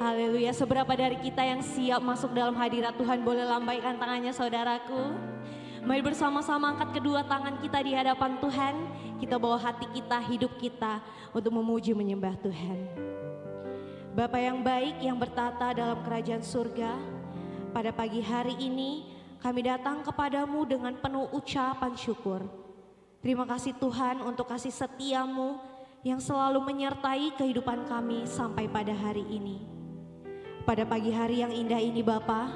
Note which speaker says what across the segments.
Speaker 1: Haleluya, seberapa dari kita yang siap masuk dalam hadirat Tuhan, boleh lambaikan tangannya saudaraku. Mari bersama-sama angkat kedua tangan kita di hadapan Tuhan. Kita bawa hati kita, hidup kita untuk memuji menyembah Tuhan. Bapa yang baik yang bertata dalam kerajaan surga, pada pagi hari ini kami datang kepadamu dengan penuh ucapan syukur. Terima kasih Tuhan untuk kasih setiamu yang selalu menyertai kehidupan kami sampai pada hari ini. Pada pagi hari yang indah ini Bapa,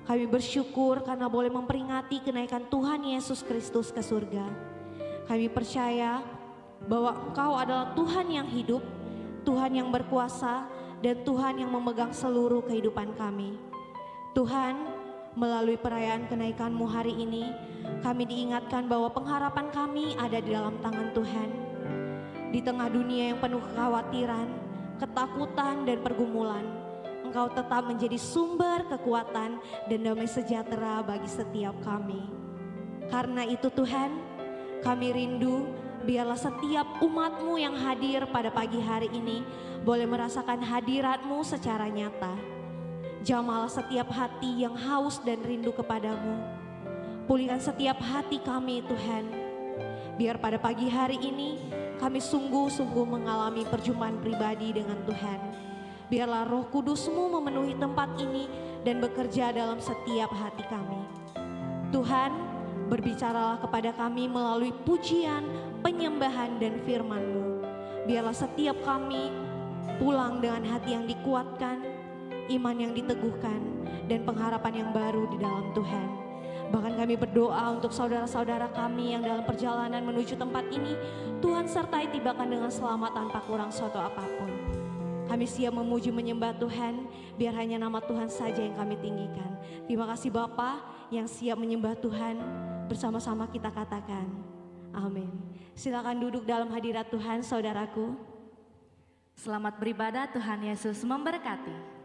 Speaker 1: kami bersyukur karena boleh memperingati kenaikan Tuhan Yesus Kristus ke surga. Kami percaya bahwa Engkau adalah Tuhan yang hidup, Tuhan yang berkuasa, dan Tuhan yang memegang seluruh kehidupan kami. Tuhan, melalui perayaan kenaikan-Mu hari ini, kami diingatkan bahwa pengharapan kami ada di dalam tangan Tuhan. Di tengah dunia yang penuh kekhawatiran, ketakutan, dan pergumulan, Engkau tetap menjadi sumber kekuatan dan damai sejahtera bagi setiap kami. Karena itu Tuhan, kami rindu biarlah setiap umat-Mu yang hadir pada pagi hari ini boleh merasakan hadirat-Mu secara nyata. Jamalah setiap hati yang haus dan rindu kepadamu. Pulihkan setiap hati kami Tuhan. Biar pada pagi hari ini kami sungguh-sungguh mengalami perjumpaan pribadi dengan Tuhan. Biarlah Roh Kudus-Mu memenuhi tempat ini dan bekerja dalam setiap hati kami. Tuhan, berbicaralah kepada kami melalui pujian, penyembahan, dan firman-Mu. Biarlah setiap kami pulang dengan hati yang dikuatkan, iman yang diteguhkan, dan pengharapan yang baru di dalam Tuhan. Bahkan kami berdoa untuk saudara-saudara kami yang dalam perjalanan menuju tempat ini, Tuhan sertai tibakan dengan selamat tanpa kurang suatu apapun. Kami siap memuji menyembah Tuhan, biar hanya nama Tuhan saja yang kami tinggikan. Terima kasih Bapa yang siap menyembah Tuhan, bersama-sama kita katakan amin. Silakan duduk dalam hadirat Tuhan saudaraku.
Speaker 2: Selamat beribadah, Tuhan Yesus memberkati.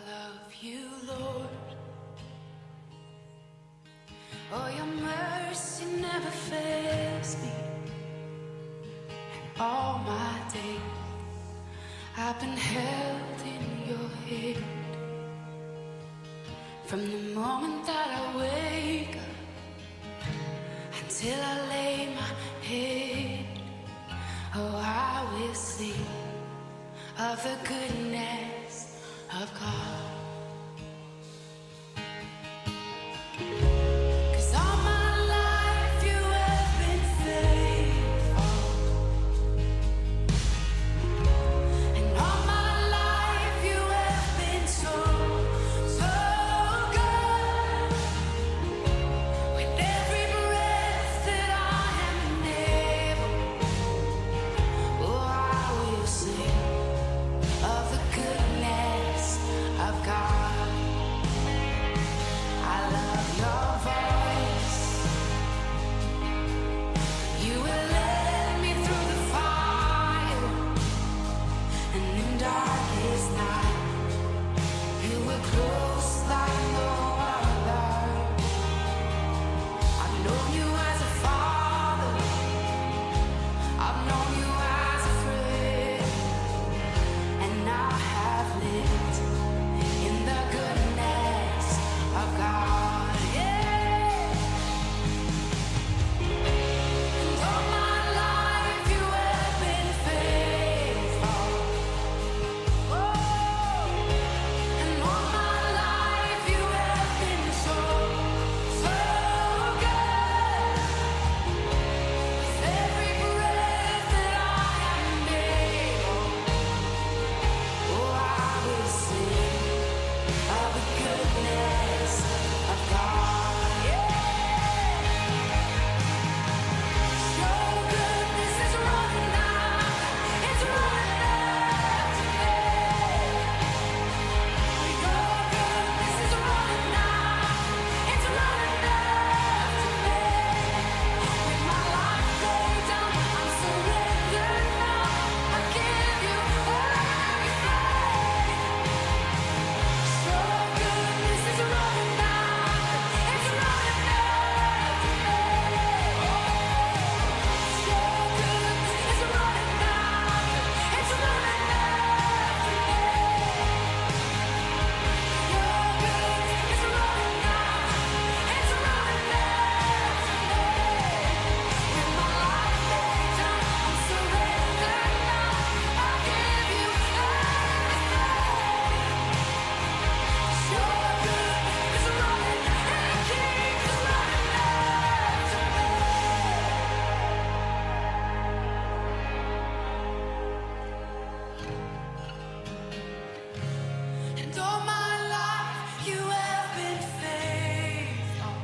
Speaker 3: love you, Lord. Oh, your mercy never fails me. And all my days I've been held in your hand. From the moment that I wake up until I lay my head, oh, I will sing of the goodness of God. 'Cause all my life you have been faithful, and all my life you have been so, so good. With every breath that I am able, oh, I will sing of the goodness of God. I love your voice. You will lead me through the fire, and in darkest night, you were close like no other. I've known you as a father, I've known you as a friend, and I have lived in the goodness of God. Yeah. And all my life you have been faithful. Oh, and all my life you have been so, so good. With every breath that I am able, oh, I will sing of the goodness of God. Yeah. Your goodness is running out, it's running after me. Your goodness is running out, it's running after me. With my life laid down, I'm surrendered now. I give you everything. Your goodness is running out, it's running after me. Your goodness is running out, it's running after me. Your goodness is running out, it's running after me. With my life laid down, I'm surrendered now. I give you everything. Your goodness is running and it keeps running after me. And all my life you have been faithful.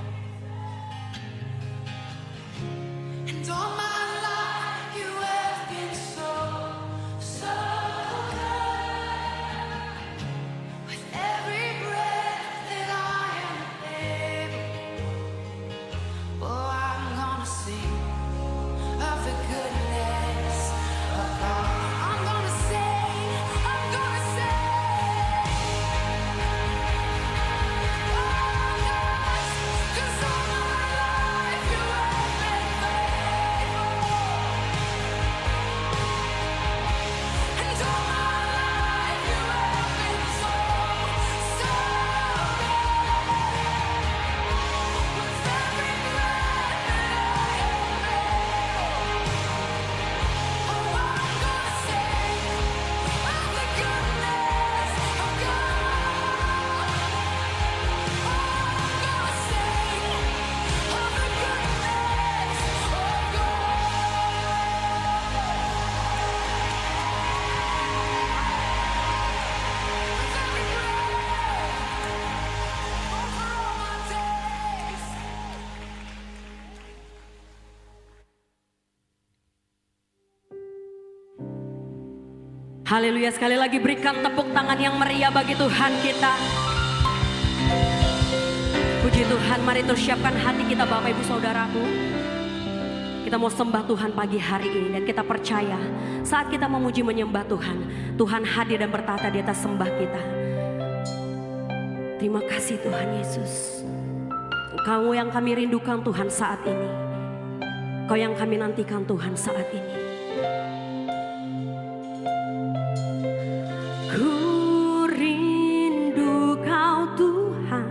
Speaker 3: And all my life you have been so, so good. With every breath that I am able, oh, I'm gonna sing of the goodness of God. I'm gonna sing, I'm gonna sing. Oh, gosh, 'cause all my life you have been faithful. And all my life you have been so, so good. With every breath that I am able, oh, I'm gonna sing of the goodness of God. Oh, I'm gonna sing of the goodness of
Speaker 4: Haleluya, sekali lagi berikan tepuk tangan yang meriah bagi Tuhan kita. Puji Tuhan, mari terus siapkan hati kita Bapak Ibu Saudaraku. Kita mau sembah Tuhan pagi hari ini dan kita percaya saat kita memuji menyembah Tuhan, Tuhan hadir dan bertata di atas sembah kita. Terima kasih Tuhan Yesus. Engkau yang kami rindukan Tuhan saat ini. Engkau yang kami nantikan Tuhan saat ini. Ku rindu Kau Tuhan,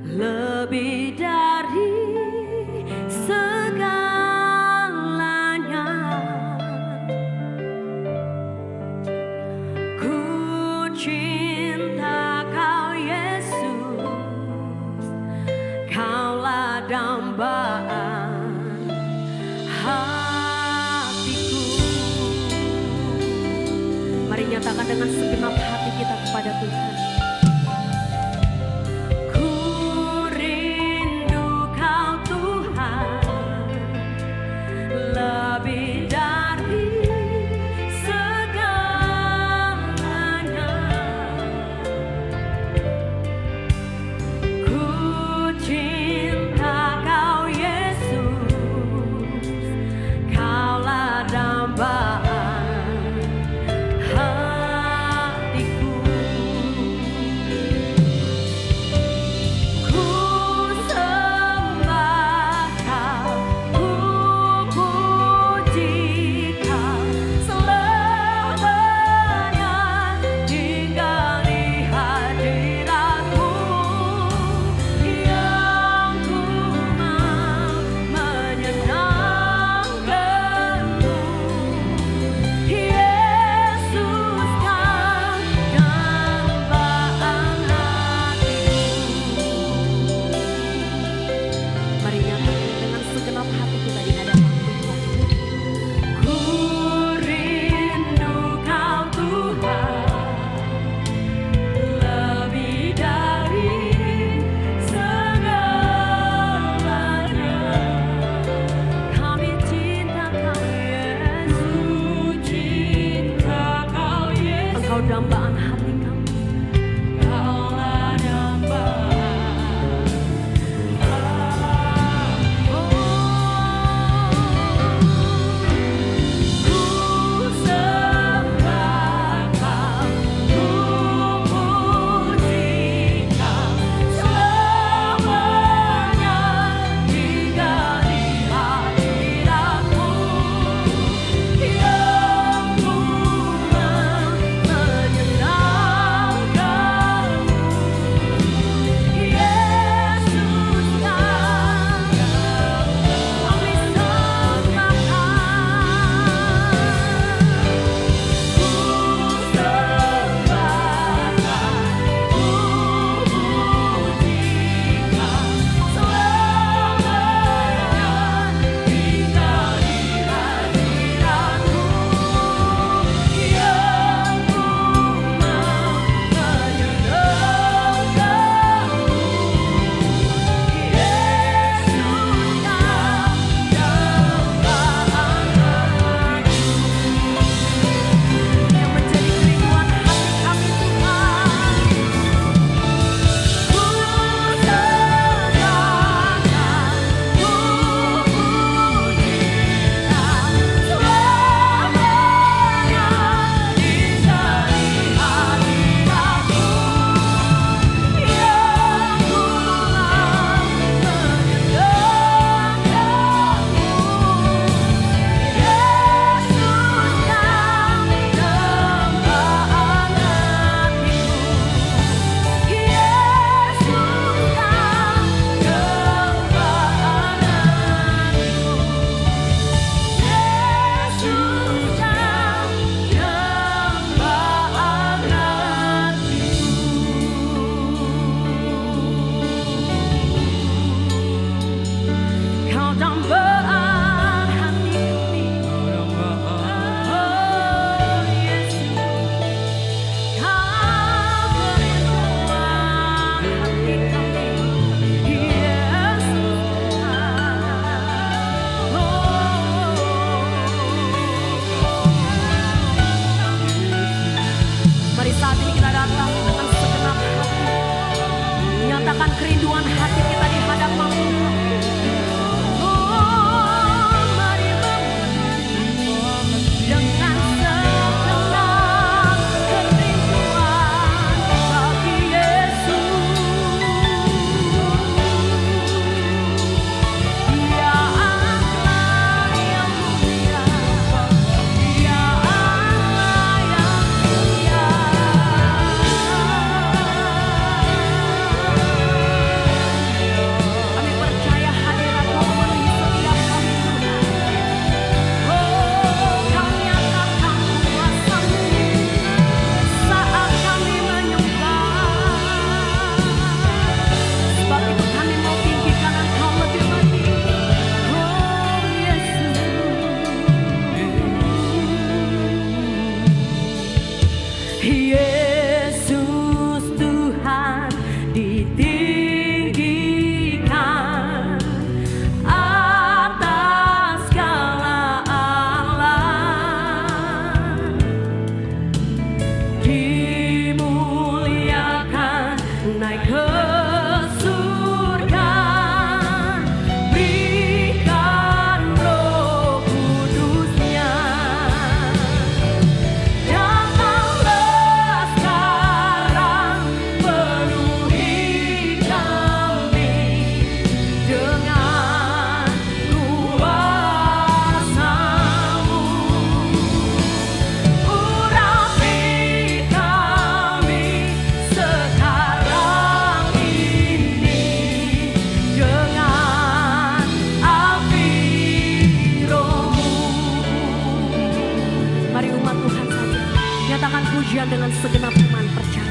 Speaker 4: lebih dari segalanya. Ku cinta Kau Yesus, Kaulah dambaan hatiku. Mari nyatakan dengan segenap hati kita kepada Tuhan. Ku rindu Kau Tuhan, lebih dari segalanya. Ku cinta Kau Yesus, Kaulah dambaan hatiku. Ku sembah Kau, ku puji Kau selamanya, hingga di hadirat-Mu yang ku mau menyenangkan-Mu. Yesus Kau dambaan hatiku. Mari nyatakan dengan segenap hati kita di hadapan Tuhan. Ku rindu Kau Tuhan, lebih dari segalanya. Kami cinta Kau Yesus, cinta Kau Yesus. Engkau dambaan hati kami. Kaulah dambaan. Ku sembah Kau, ku puji Kau selamanya, hingga di hadirat-Mu yang ku mau menyenangkan-Mu. Yesus Kau kami sembahkan. Ku sembahkan, ku puji Kau selamanya, hingga di hadirat-Mu yang ku mau menyenangkan-Mu. Yesus Kau dambaan hatiku, yang menjadi kerinduan hati kami Tuhan. Ku sembahkan, ku puji Kau selamanya, hingga di hadirat-Mu yang ku mau menyenangkan-Mu. Yesus Kau dambaan hati kami. Oh Yesus, Kau kerinduan hati kami. Yesus Mari saat ini kita datang dengan segenap hati, menyatakan kerinduan hati kita di hadapan Tuhan. Mari memuji dengan segenap kerinduan bagi ditinggikan atas segala alam, dimuliakan naik ke surga, berikan Roh Kudus-Nya. Datanglah sekarang, penuhi kami dengan kuasa-Mu. Urapi kami sekarang ini dengan api Roh-Mu. Mari umat Tuhan saja nyatakan pujian dengan segenap iman percaya.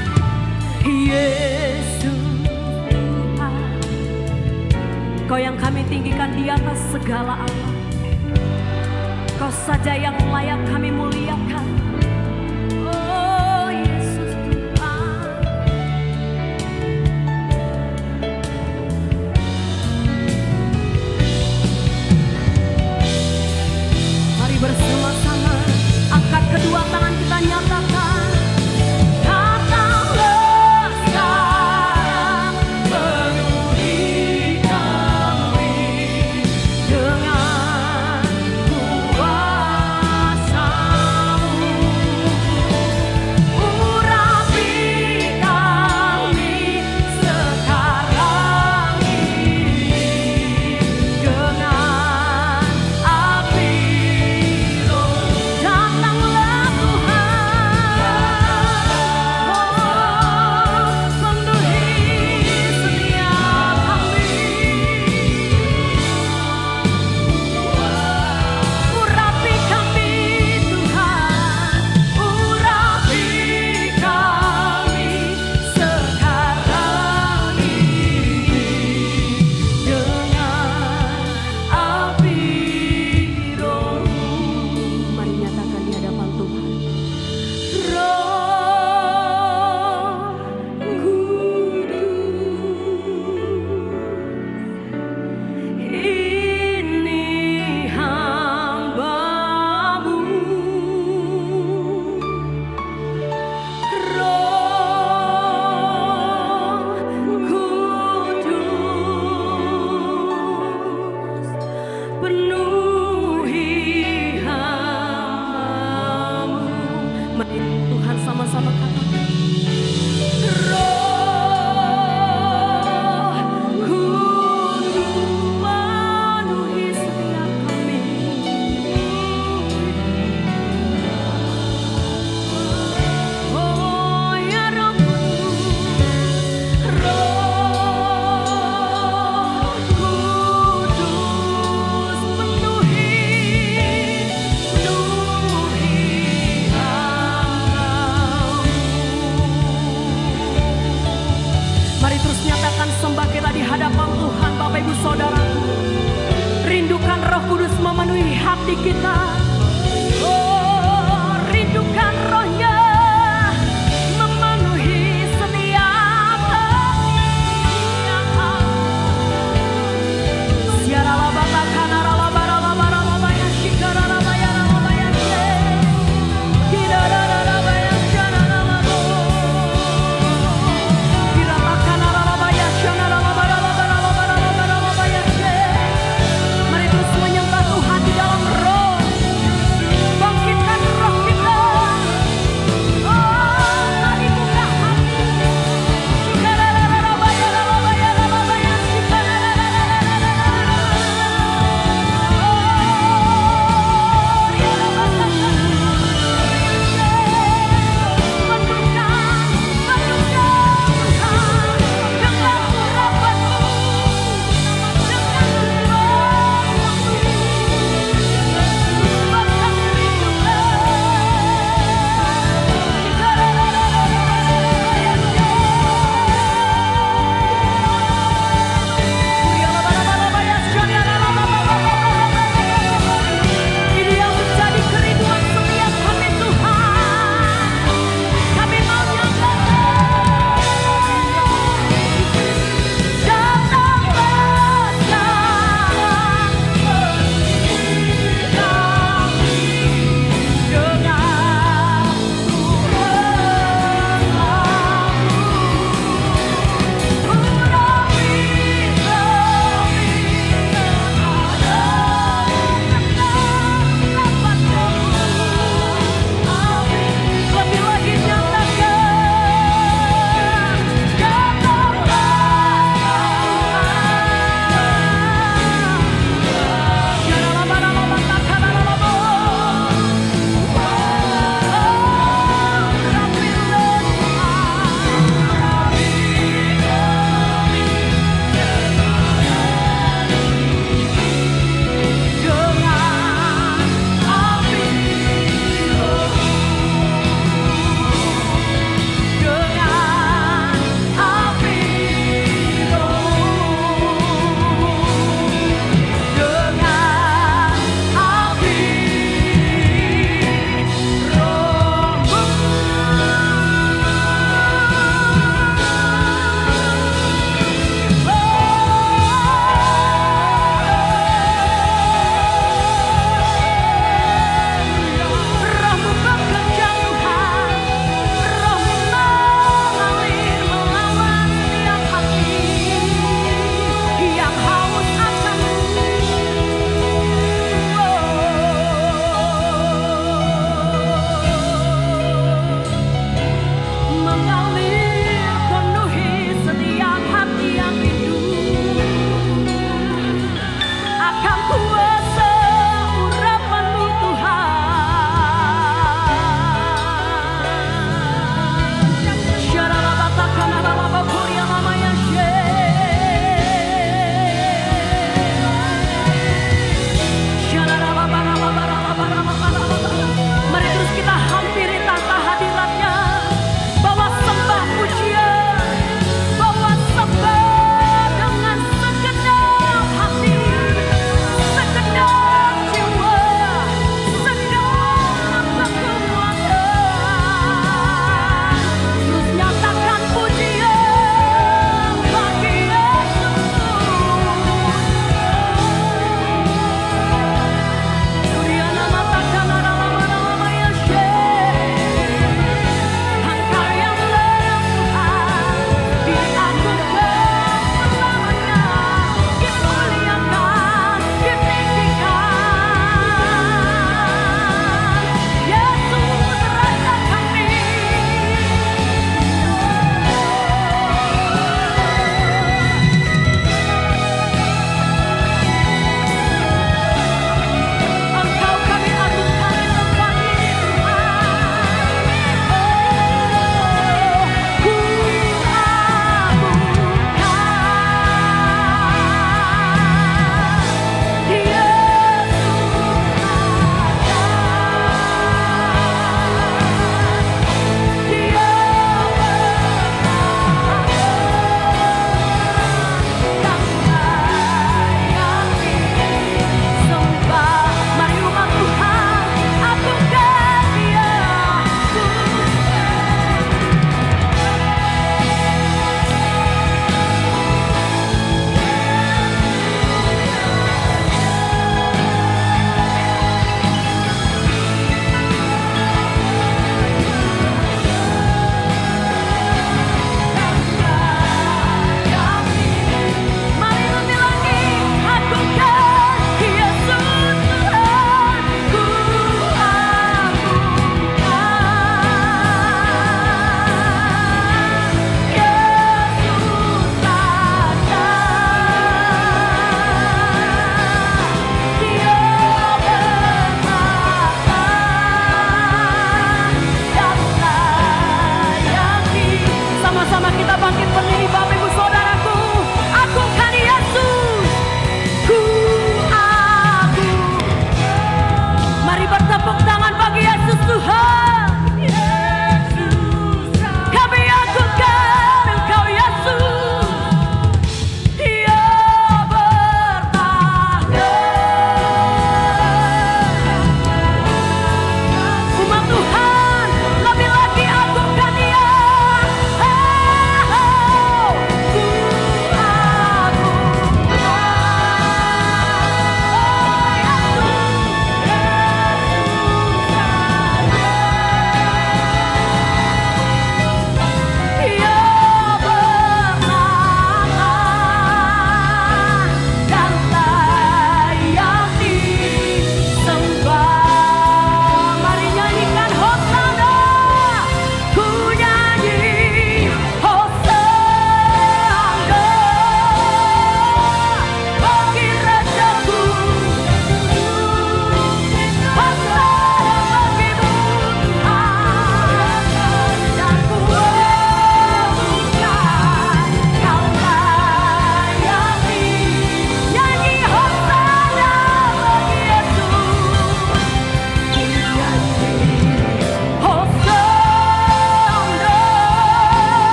Speaker 4: Yesus Tuhan, Kau yang kami tinggikan di atas segala alam, Kau saja yang layak kami muliakan. Oh Yesus Tuhan, mari bersama-sama angkat kedua tangan kita nyatakan. Datanglah sekarang, penuhi kami dengan kuasa-Mu. Urapi kami sekarang ini dengan api Roh. Datanglah Tuhan, penuhi setiap kami. Urapi kami Tuhan, urapi kami sekarang ini dengan api Roh. Mari nyatakan di hadapan Tuhan. Roh Kudus, ini hamba-Mu. Roh Kudus, penuhi hamba-Mu. Mari Tuhan sama-sama katakan. Roh Kudus, penuhi setiap kami. Oh ya Roh Kudus, Roh Kudus, penuhi hamba-Mu. Mari terus nyatakan sembah kita di hadapan Tuhan, Bapak Ibu Saudaraku. Rindukan Roh Kudus memenuhi hati kita. Oh, rindukan Roh-Nya memenuhi setiap hati. Siara bata kana rala bara bara ya shikara rala ya rala ya she. Kira rala ya shana rala bo. Kira kana rala ya shana rala bara ya she. Mari terus menyembah Tuhan di dalam roh.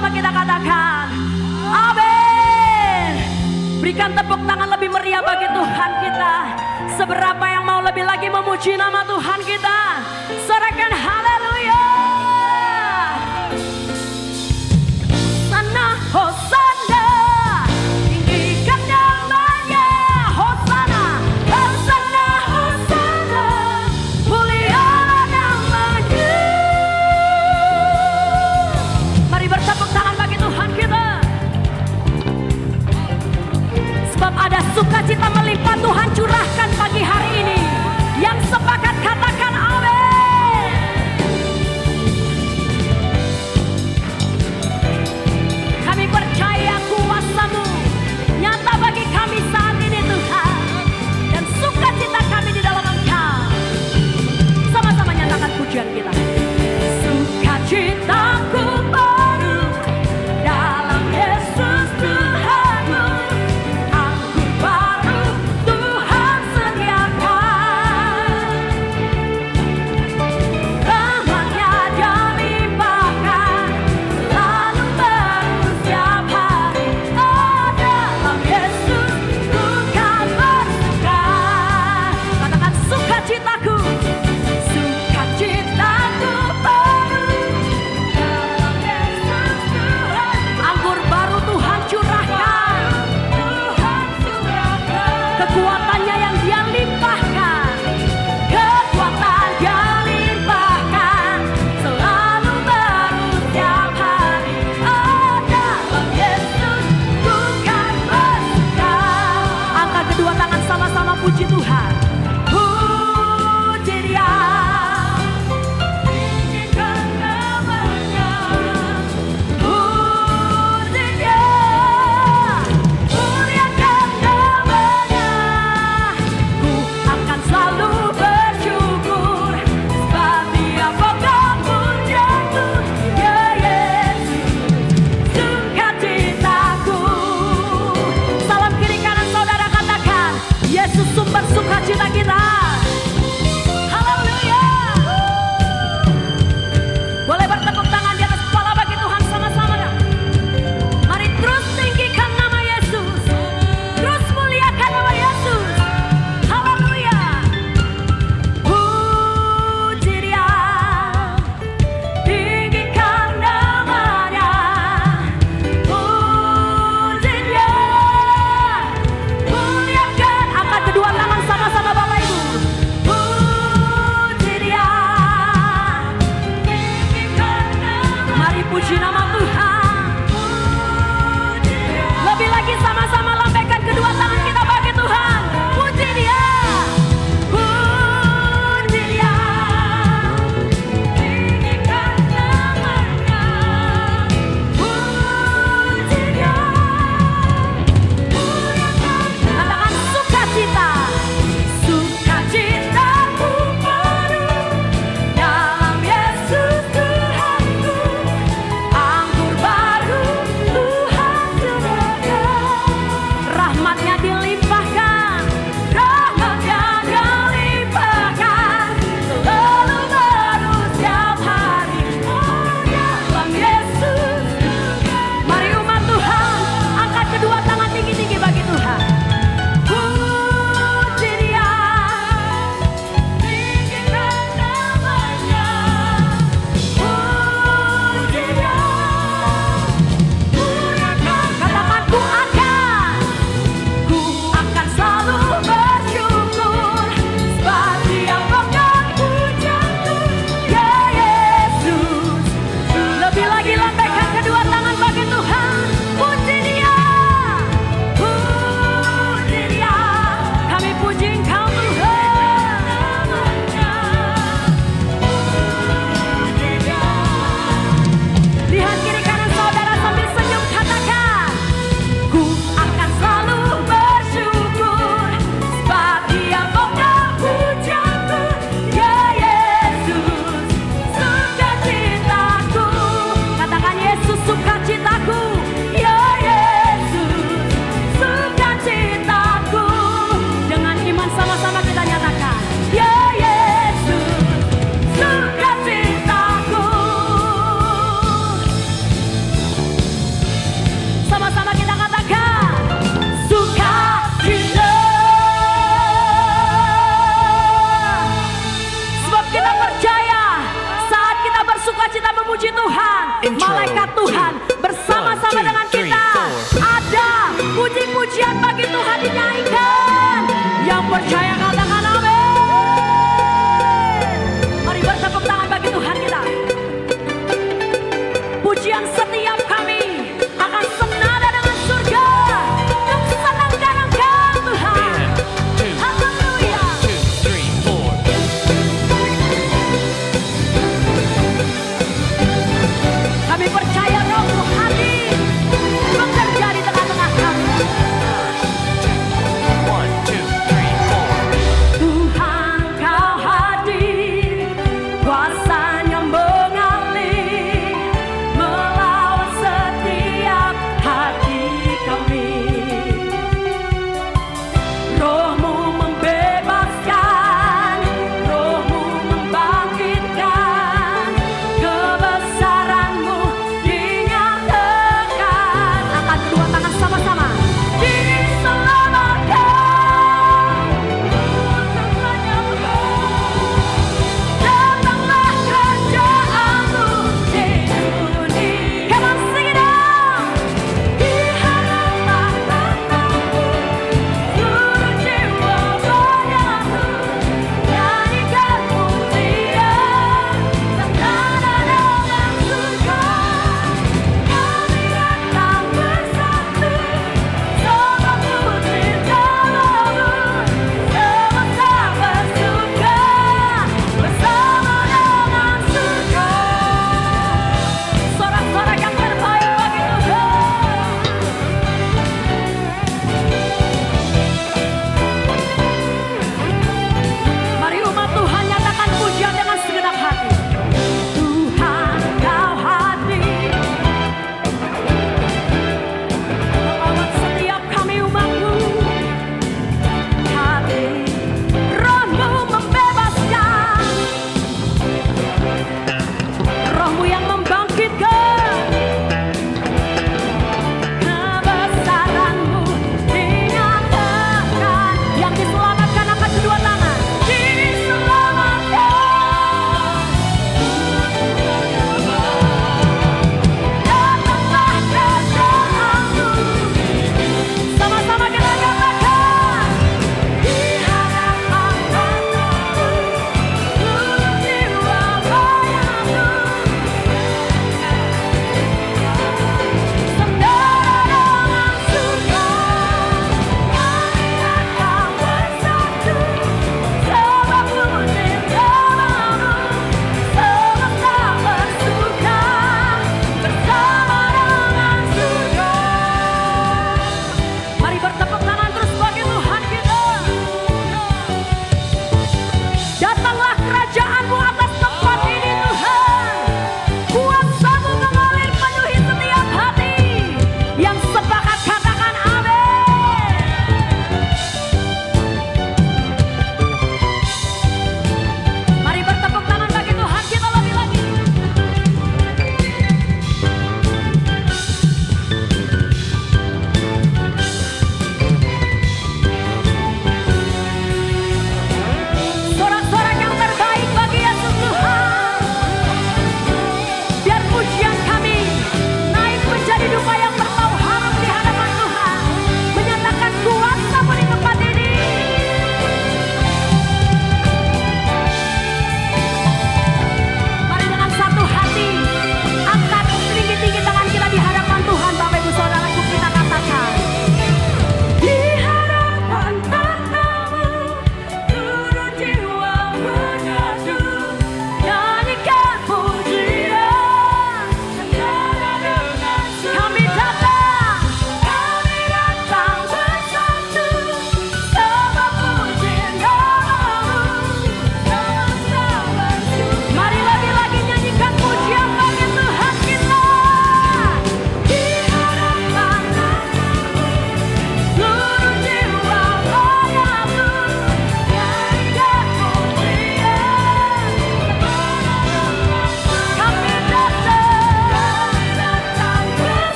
Speaker 4: sama-sama kita katakan amin. Berikan tepuk tangan lebih meriah bagi Tuhan kita. Seberapa yang mau lebih lagi memuji nama Tuhan kita, sorakan haleluya. Sana Hosana, tinggikan namanya. Hosana, Hosana, Hosana, mulialah namanya. Mari bertepuk tangan bagi Tuhan kita. Sebab ada sukacita melimpah Tuhan curahkan pagi hari ini. Yang sepakat katakan amin. puji Tuhan.
Speaker 5: Intro,
Speaker 4: Malaikat Tuhan
Speaker 5: 2,
Speaker 4: bersama-sama
Speaker 5: 1, 2,
Speaker 4: dengan
Speaker 5: 3,
Speaker 4: kita.
Speaker 5: 4.
Speaker 4: Ada puji-pujian bagi Tuhan dinyanyikan. Yang percaya katakan amin. Mari bertepuk tangan bagi Tuhan kita. Pujian setiap kami akan senada dengan surga. Untuk senang dan engkau Tuhan.
Speaker 5: And 2,
Speaker 4: Haleluya.
Speaker 5: 1, 2, 3, 4.
Speaker 4: Kami percaya Roh-Mu hadir bekerja di tengah-tengah kami.
Speaker 5: 1, 2, 3, 4.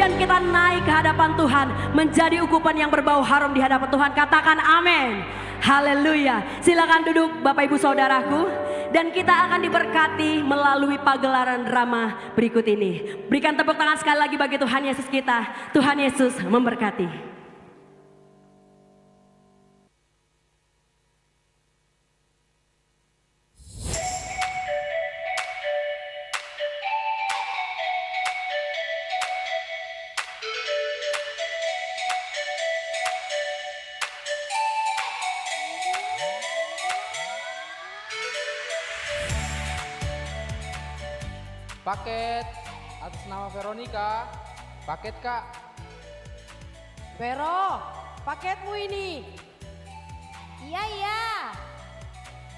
Speaker 4: dan kita naik ke hadapan Tuhan, menjadi ukupan yang berbau harum di hadapan Tuhan. Katakan amin. Haleluya. Silakan duduk Bapak Ibu Saudaraku, dan kita akan diberkati melalui pagelaran drama berikut ini. Berikan tepuk tangan sekali lagi bagi Tuhan Yesus kita. Tuhan Yesus memberkati.
Speaker 6: Paket atas nama Veronica. Paket Kak.
Speaker 7: Vero, paketmu ini.
Speaker 8: Iya.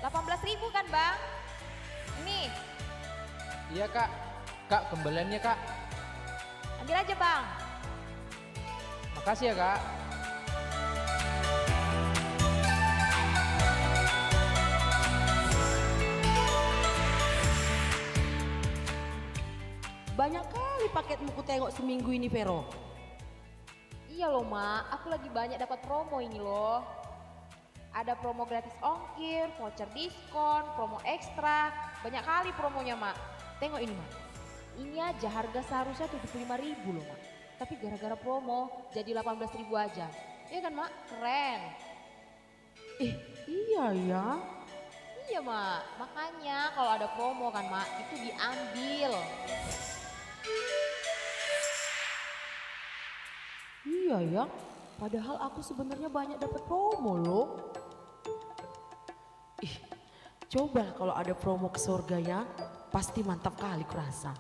Speaker 8: 18.000 kan bang? Ini,
Speaker 6: Iya Kak. Kak, kembaliannya Kak.
Speaker 8: ambil aja bang.
Speaker 6: Makasih ya Kak.
Speaker 7: Banyak kali paketmu ku tengok seminggu ini Vero.
Speaker 8: Iya loh mak, aku lagi banyak dapat promo ini loh. Ada promo gratis ongkir, voucher diskon, promo ekstra. Banyak kali promonya mak. Tengok ini mak. Ini aja harga seharusnya 75.000 loh mak. Tapi gara-gara promo jadi 18.000 aja. Iya kan mak? Keren.
Speaker 7: Iya ya.
Speaker 8: Iya mak, makanya kalau ada promo kan mak, itu diambil.
Speaker 7: Iya ya. Padahal aku sebenarnya banyak dapat promo loh. Coba kalau ada promo ke surga ya, pasti mantap kali kurasa.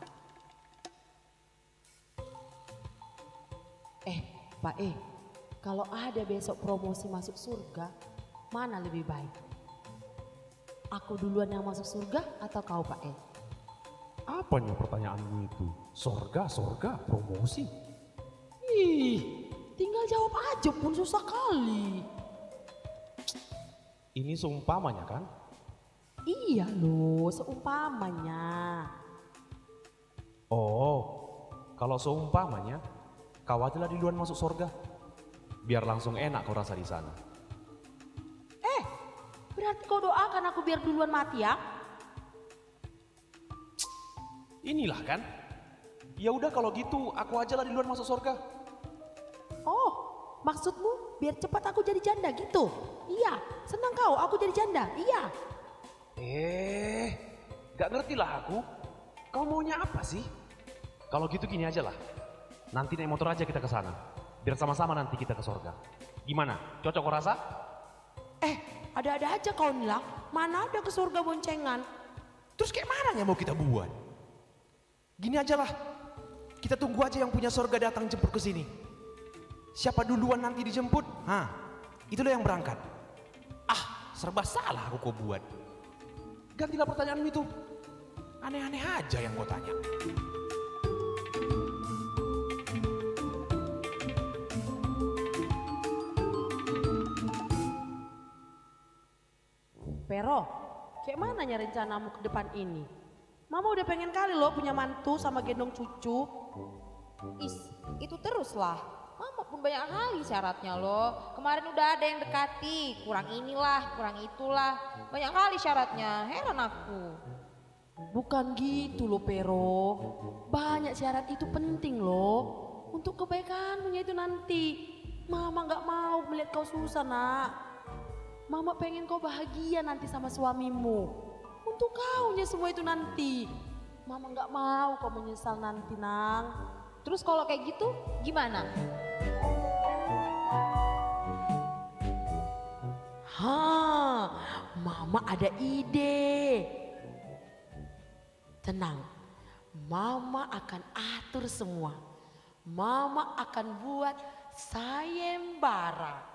Speaker 7: Pak kalau ada besok promosi masuk surga, mana lebih baik? Aku duluan yang masuk surga atau kau Pak E?
Speaker 9: Apanya pertanyaanmu itu? Sorga, promosi.
Speaker 7: Ih, tinggal jawab aja pun susah kali.
Speaker 9: Ini seumpamanya kan?
Speaker 7: Iya loh, seumpamanya.
Speaker 9: Oh, kalau seumpamanya, kau ajalah duluan masuk sorga. Biar langsung enak kau rasa di sana.
Speaker 7: Berarti kau doakan aku biar duluan mati ya?
Speaker 9: Inilah kan? Ya udah kalau gitu, aku ajalah duluan masuk sorga.
Speaker 7: Oh, maksudmu biar cepat aku jadi janda gitu? Iya, senang kau aku jadi janda, iya.
Speaker 9: Gak ngerti lah aku. Kau maunya apa sih? Kalau gitu gini aja lah. Nanti naik motor aja kita ke sana. Biar sama-sama nanti kita ke sorga. Gimana? Cocok kau rasa?
Speaker 7: Ada-ada aja kau bilang, mana ada ke surga boncengan.
Speaker 10: Terus kayak mana yang mau kita buat? Gini aja lah, kita tunggu aja yang punya sorga datang jemput ke sini. Siapa duluan nanti dijemput, itulah yang berangkat. Serba salah aku kau buat. Gantilah pertanyaanmu itu. Aneh-aneh aja yang kau tanya.
Speaker 7: Pero, kayak mananya rencanamu ke depan ini? Mama udah pengen kali loh punya mantu sama gendong cucu.
Speaker 8: Itu terus lah. Mama pun banyak kali syaratnya loh. Kemarin udah ada yang dekati, kurang inilah, kurang itulah. Banyak kali syaratnya, heran aku.
Speaker 7: Bukan gitu loh Pero. Banyak syarat itu penting loh. Untuk kebaikanmu itu nanti. Mama gak mau melihat kau susah nak. Mama pengen kau bahagia nanti sama suamimu. Untuk kaunya semua itu nanti. Mama gak mau kau menyesal nanti nang.
Speaker 8: Terus kalau kayak gitu gimana?
Speaker 7: Mama ada ide. Tenang, Mama akan atur semua. Mama akan buat sayembara.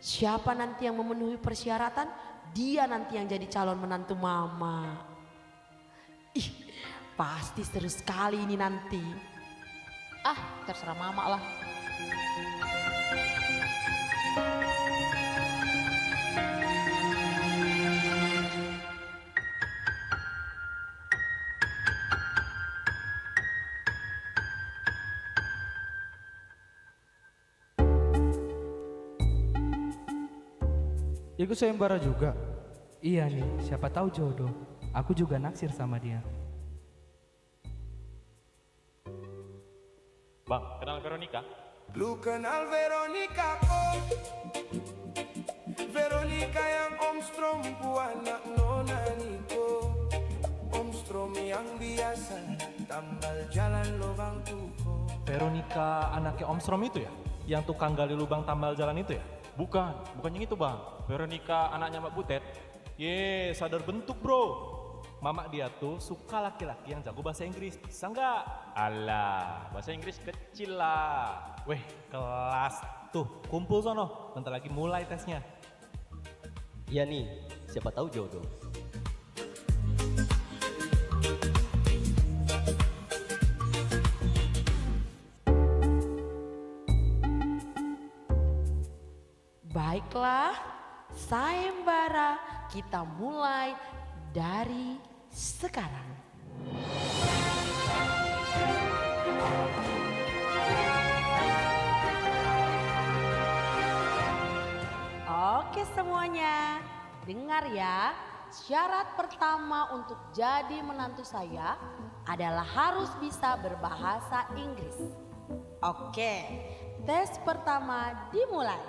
Speaker 7: Siapa nanti yang memenuhi persyaratan, dia nanti yang jadi calon menantu Mama. Pasti seru sekali ini nanti.
Speaker 8: Terserah Mama lah.
Speaker 11: Ikut sayembara juga? Iya nih, siapa tahu jodoh. Aku juga naksir sama dia.
Speaker 12: Bang, kenal Veronica?
Speaker 13: Lu kenal Veronica kok? Veronica yang Om Strom anak Nona Niko. Om Strom yang biasa tambal jalan lubang tuko.
Speaker 12: Veronica anaknya Om Strom itu ya? Yang tukang gali lubang tambal jalan itu ya? Bukan yang itu bang. Veronica anaknya Mbak Butet. Sadar bentuk bro. Mama dia tuh suka laki-laki yang jago bahasa Inggris. Bisa nggak? Alah, bahasa Inggris kecil lah. Weh, kelas. Tuh, kumpul sono. Bentar lagi mulai tesnya.
Speaker 14: Iya nih, siapa tahu jodoh.
Speaker 7: Baiklah, sayembara kita mulai dari sekarang. Oke semuanya, dengar ya. Syarat pertama untuk jadi menantu saya adalah harus bisa berbahasa Inggris. Oke, tes pertama dimulai.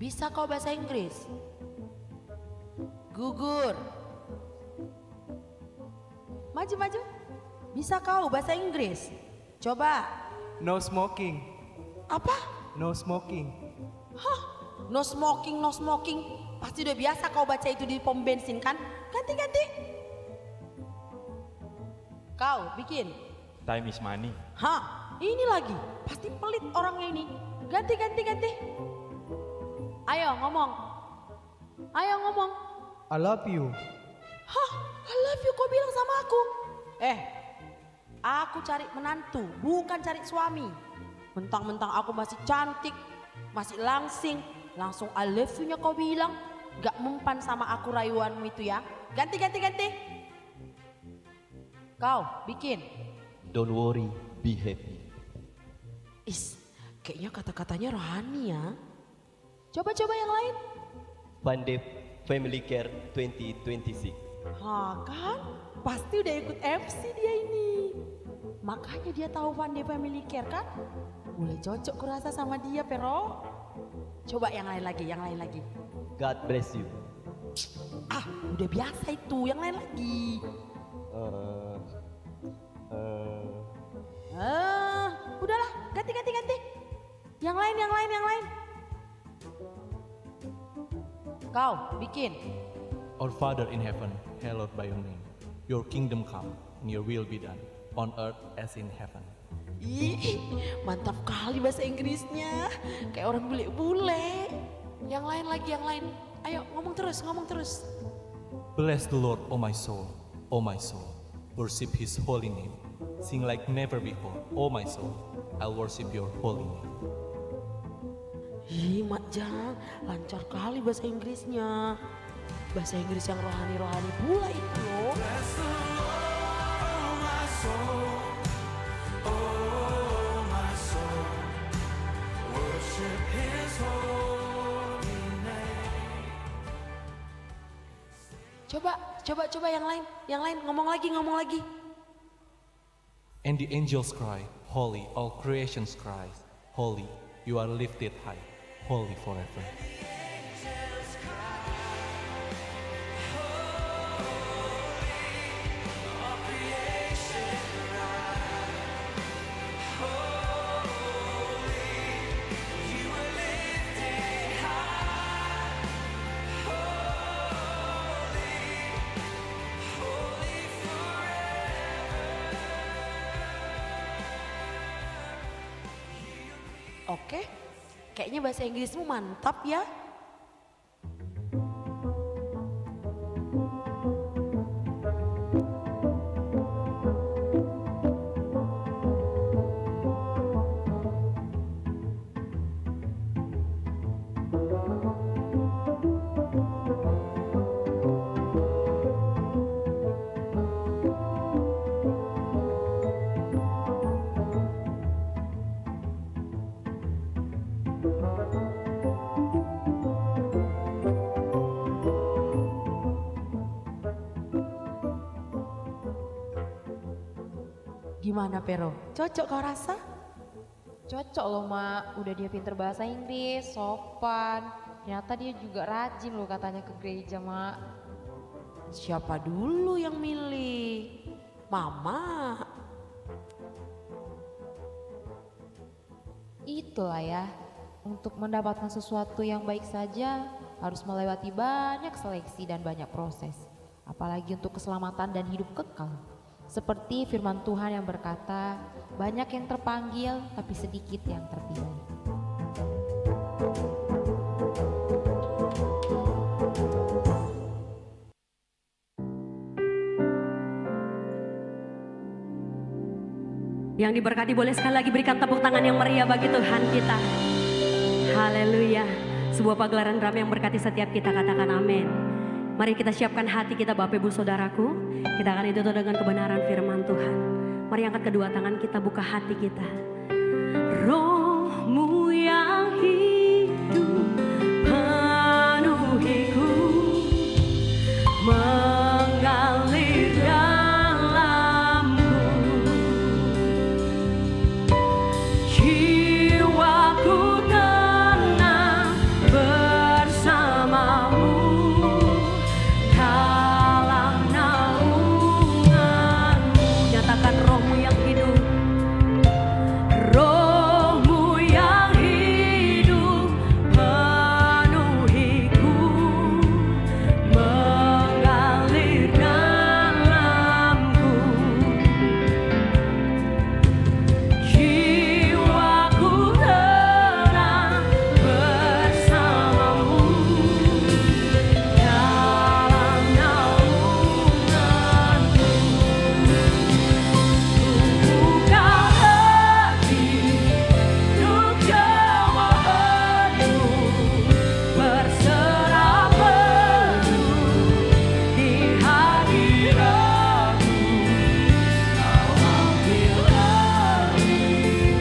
Speaker 7: Bisa kau bahasa Inggris? Gugur. Maju. Bisa kau bahasa Inggris? Coba.
Speaker 11: No smoking.
Speaker 7: Apa?
Speaker 11: No smoking.
Speaker 7: Hah? No smoking. Pasti udah biasa kau baca itu di pom bensin kan? Ganti. Kau bikin.
Speaker 12: Time is money.
Speaker 7: Hah? Ini lagi. Pasti pelit orangnya ini. Ganti. Ayo ngomong.
Speaker 11: I love you.
Speaker 7: Hah? I love you kau bilang sama aku. Aku cari menantu, bukan cari suami. Mentang-mentang aku masih cantik, masih langsing, langsung I love you-nya kau bilang. Gak mempan sama aku rayuanmu itu ya. Ganti. Kau bikin.
Speaker 14: Don't worry, be happy.
Speaker 7: Kayaknya kata-katanya rohani ya. Coba yang lain.
Speaker 14: Pandep Family Care 2026.
Speaker 7: Kan? Pasti udah ikut FC dia ini. Makanya dia tahu Vande Family Care kan? Mulai cocok kurasa sama dia, Pero. Coba yang lain lagi.
Speaker 14: God bless you.
Speaker 7: Udah biasa itu, yang lain lagi. Udahlah, ganti. Yang lain. Kau bikin.
Speaker 12: Our Father in heaven, hallowed by your name. Your kingdom come, and your will be done, on earth as in heaven.
Speaker 7: Ih, mantap kali bahasa Inggrisnya. Kayak orang bule-bule. Yang lain. Ayo ngomong terus.
Speaker 12: Bless the Lord, O my soul. Worship His holy name. Sing like never before, O my soul. I'll worship your holy name.
Speaker 7: Ih, Mak Jang, lancar kali bahasa Inggrisnya. Bahasa Inggris yang rohani-rohani pula itu loh. Coba yang lain ngomong lagi.
Speaker 12: And the angels cry, holy, all creations cries, holy, you are lifted high, holy forever.
Speaker 7: Oke, kayaknya bahasa Inggrismu mantap ya. Gimana Pero? Cocok kau rasa?
Speaker 8: Cocok loh Mak, udah dia pinter bahasa Inggris, sopan. Ternyata dia juga rajin loh katanya ke gereja Mak.
Speaker 7: Siapa dulu yang milih? Mama.
Speaker 8: Itulah ya, untuk mendapatkan sesuatu yang baik saja harus melewati banyak seleksi dan banyak proses. Apalagi untuk keselamatan dan hidup kekal. Seperti firman Tuhan yang berkata, banyak yang terpanggil tapi sedikit yang terpilih.
Speaker 4: Yang diberkati boleh sekali lagi berikan tepuk tangan yang meriah bagi Tuhan kita. Haleluya. Sebuah pagelaran drama yang berkati setiap kita, katakan amin. Mari kita siapkan hati kita Bapak Ibu Saudaraku. Kita akan ditutup dengan kebenaran firman Tuhan. Mari angkat kedua tangan kita, buka hati kita. Rohmu yang hidup penuhiku, mengalir dalamku. Jiwaku tenang bersamamu dalam naunganmu. Nyatakan rohmu yang hidup, rohmu yang hidup penuhiku, mengalir dalamku. Jiwaku tenang bersamamu dalam naunganmu. Buka hati untuk jemaatmu, berserah penuh di hadiratmu. Kau ambil alih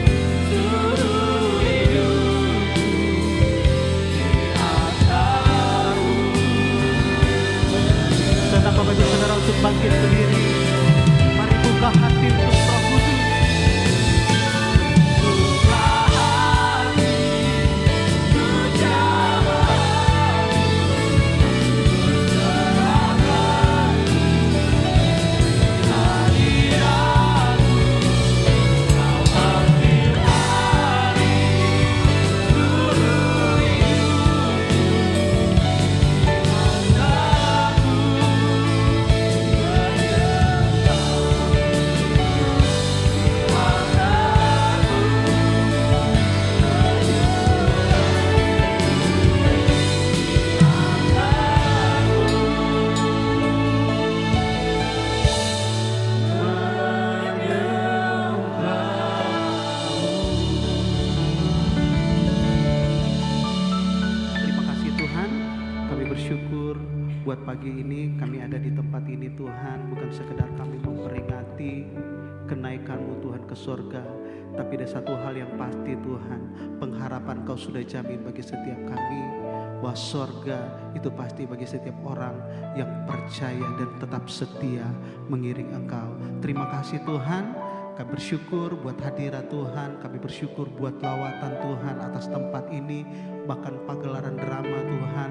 Speaker 4: seluruh hidupku di atasmu.
Speaker 15: Tetap Bapak Ibu Saudara untuk bangkit berdiri. Mari buka hati untuk Roh Kudus.
Speaker 3: Buka hati untuk jemaatmu, berserahkan hadiratmu. Kau ambil alih seluruh hidupku di atasmu.
Speaker 15: Terima kasih Tuhan, kami bersyukur buat pagi ini kami ada di tempat ini Tuhan. Bukan sekedar kami memperingati kenaikan-Mu Tuhan ke sorga, tapi ada satu hal yang pasti Tuhan, pengharapan Kau sudah jamin bagi setiap kami, bahwa sorga itu pasti bagi setiap orang yang percaya dan tetap setia mengiring Engkau. Terima kasih Tuhan, kami bersyukur buat hadirat Tuhan, kami bersyukur buat lawatan Tuhan atas tempat ini, bahkan pagelaran drama Tuhan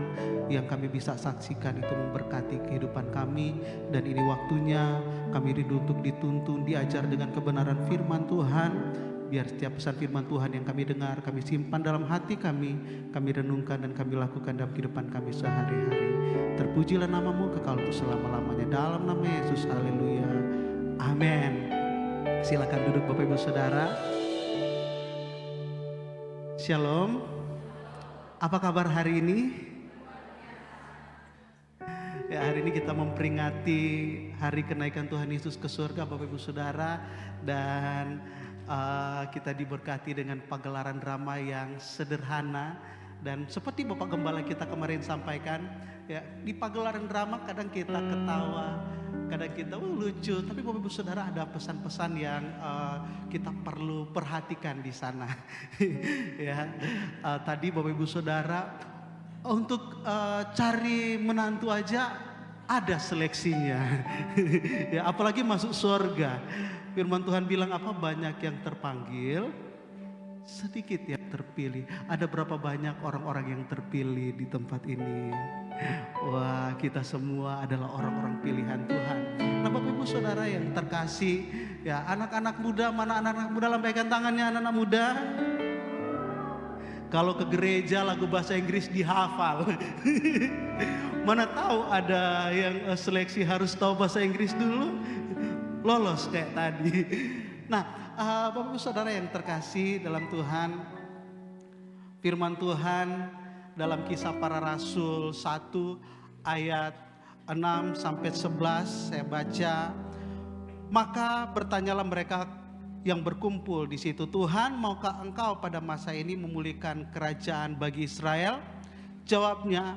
Speaker 15: yang kami bisa saksikan itu memberkati kehidupan kami. Dan ini waktunya kami rindu untuk dituntun, diajar dengan kebenaran firman Tuhan. Biar setiap pesan firman Tuhan yang kami dengar, kami simpan dalam hati kami renungkan dan kami lakukan dalam kehidupan kami sehari-hari. Terpujilah nama-Mu kekal untuk selama-lamanya, dalam nama Yesus, haleluya, amin. Silakan duduk Bapak Ibu Saudara. Shalom. Apa kabar hari ini? Ya, hari ini kita memperingati hari kenaikan Tuhan Yesus ke surga Bapak Ibu Saudara. Dan kita diberkati dengan pagelaran drama yang sederhana. Dan seperti Bapak Gembala kita kemarin sampaikan, ya, di pagelaran drama kadang kita ketawa, kadang kita lucu, tapi Bapak Ibu Saudara ada pesan-pesan yang kita perlu perhatikan di sana. Ya, tadi Bapak Ibu Saudara untuk cari menantu aja ada seleksinya. Ya, apalagi masuk surga. Firman Tuhan bilang apa? Banyak yang terpanggil, sedikit yang terpilih. Ada berapa banyak orang-orang yang terpilih di tempat ini? Wah, kita semua adalah orang-orang pilihan Tuhan. Nah, Bapak Ibu Saudara yang terkasih, ya anak-anak muda, mana anak-anak muda, lambaikan tangannya anak-anak muda. Kalau ke gereja lagu bahasa Inggris dihafal. Mana tahu ada yang seleksi harus tahu bahasa Inggris dulu, lolos kayak tadi. Nah, Bapak Ibu Saudara yang terkasih dalam Tuhan, firman Tuhan dalam Kisah Para Rasul 1 ayat 6 sampai 11 saya baca. Maka bertanyalah mereka yang berkumpul di situ, Tuhan, maukah Engkau pada masa ini memulihkan kerajaan bagi Israel? Jawabnya,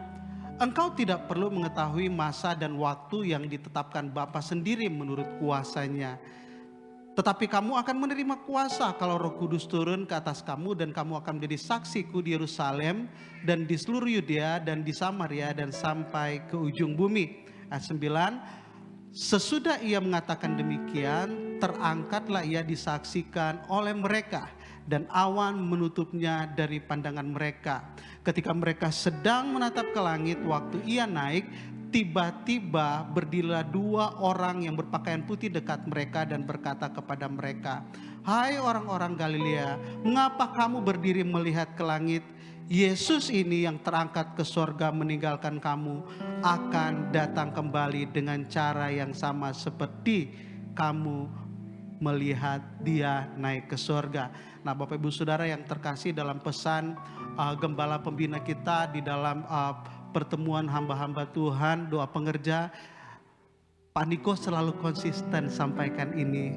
Speaker 15: Engkau tidak perlu mengetahui masa dan waktu yang ditetapkan Bapa sendiri menurut kuasanya. Tetapi kamu akan menerima kuasa kalau Roh Kudus turun ke atas kamu, dan kamu akan menjadi saksiku di Yerusalem dan di seluruh Yudea dan di Samaria dan sampai ke ujung bumi. Ayat 9. Sesudah ia mengatakan demikian, terangkatlah ia disaksikan oleh mereka, dan awan menutupnya dari pandangan mereka. Ketika mereka sedang menatap ke langit waktu ia naik, tiba-tiba berdirilah 2 orang yang berpakaian putih dekat mereka dan berkata kepada mereka, Hai orang-orang Galilea, mengapa kamu berdiri melihat ke langit? Yesus ini yang terangkat ke sorga meninggalkan kamu akan datang kembali dengan cara yang sama seperti kamu melihat dia naik ke sorga. Nah, Bapak Ibu Saudara yang terkasih, dalam pesan gembala pembina kita di dalam pertemuan hamba-hamba Tuhan, doa pengerja, Pak Niko selalu konsisten sampaikan ini.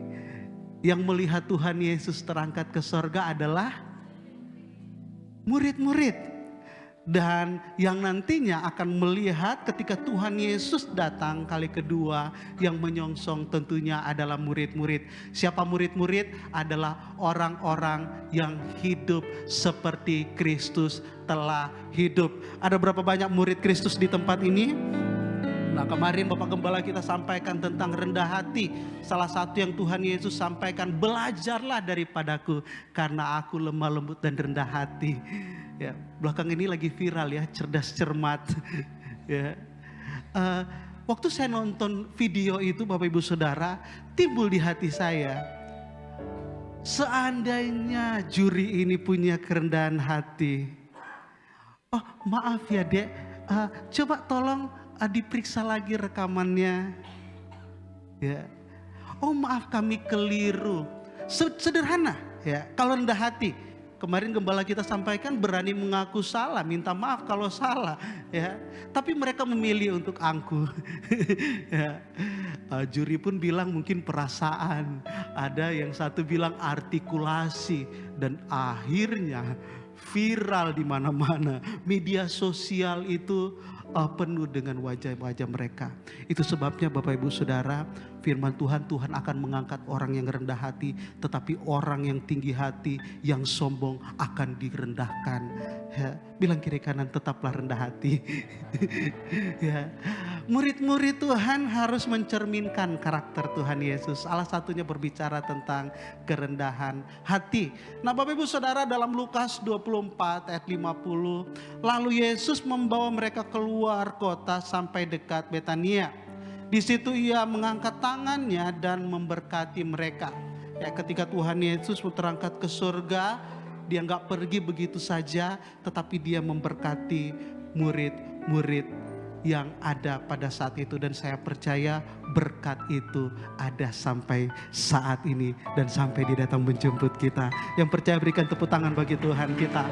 Speaker 15: Yang melihat Tuhan Yesus terangkat ke sorga adalah murid-murid, dan yang nantinya akan melihat ketika Tuhan Yesus datang kali kedua, yang menyongsong tentunya adalah murid-murid. Siapa murid-murid? Adalah orang-orang yang hidup seperti Kristus telah hidup. Ada berapa banyak murid Kristus di tempat ini? Nah, kemarin Bapak Gembala kita sampaikan tentang rendah hati. Salah satu yang Tuhan Yesus sampaikan, belajarlah daripadaku karena aku lemah lembut dan rendah hati. Ya, belakang ini lagi viral ya, cerdas cermat. Ya. Waktu saya nonton video itu, Bapak Ibu Saudara, timbul di hati saya, seandainya juri ini punya kerendahan hati. Oh maaf ya dek, coba tolong diperiksa lagi rekamannya. Ya. Oh maaf kami keliru. Sederhana ya, kalau rendah hati. Kemarin gembala kita sampaikan berani mengaku salah, minta maaf kalau salah ya. Tapi mereka memilih untuk angkuh. Ya. Juri pun bilang mungkin perasaan. Ada yang satu bilang artikulasi, dan akhirnya viral di mana-mana. Media sosial itu penuh dengan wajah-wajah mereka. Itu sebabnya Bapak Ibu Saudara, firman Tuhan akan mengangkat orang yang rendah hati, tetapi orang yang tinggi hati, yang sombong akan direndahkan. Ya, bilang kiri kanan, tetaplah rendah hati. Ya. Murid-murid Tuhan harus mencerminkan karakter Tuhan Yesus. Salah satunya berbicara tentang kerendahan hati. Nah, Bapak Ibu Saudara, dalam Lukas 24 ayat 50, lalu Yesus membawa mereka keluar kota sampai dekat Betania. Di situ ia mengangkat tangannya dan memberkati mereka. Ya, ketika Tuhan Yesus terangkat ke surga, dia nggak pergi begitu saja, tetapi dia memberkati murid-murid yang ada pada saat itu. Dan saya percaya berkat itu ada sampai saat ini dan sampai dia datang menjemput kita. Yang percaya berikan tepuk tangan bagi Tuhan kita.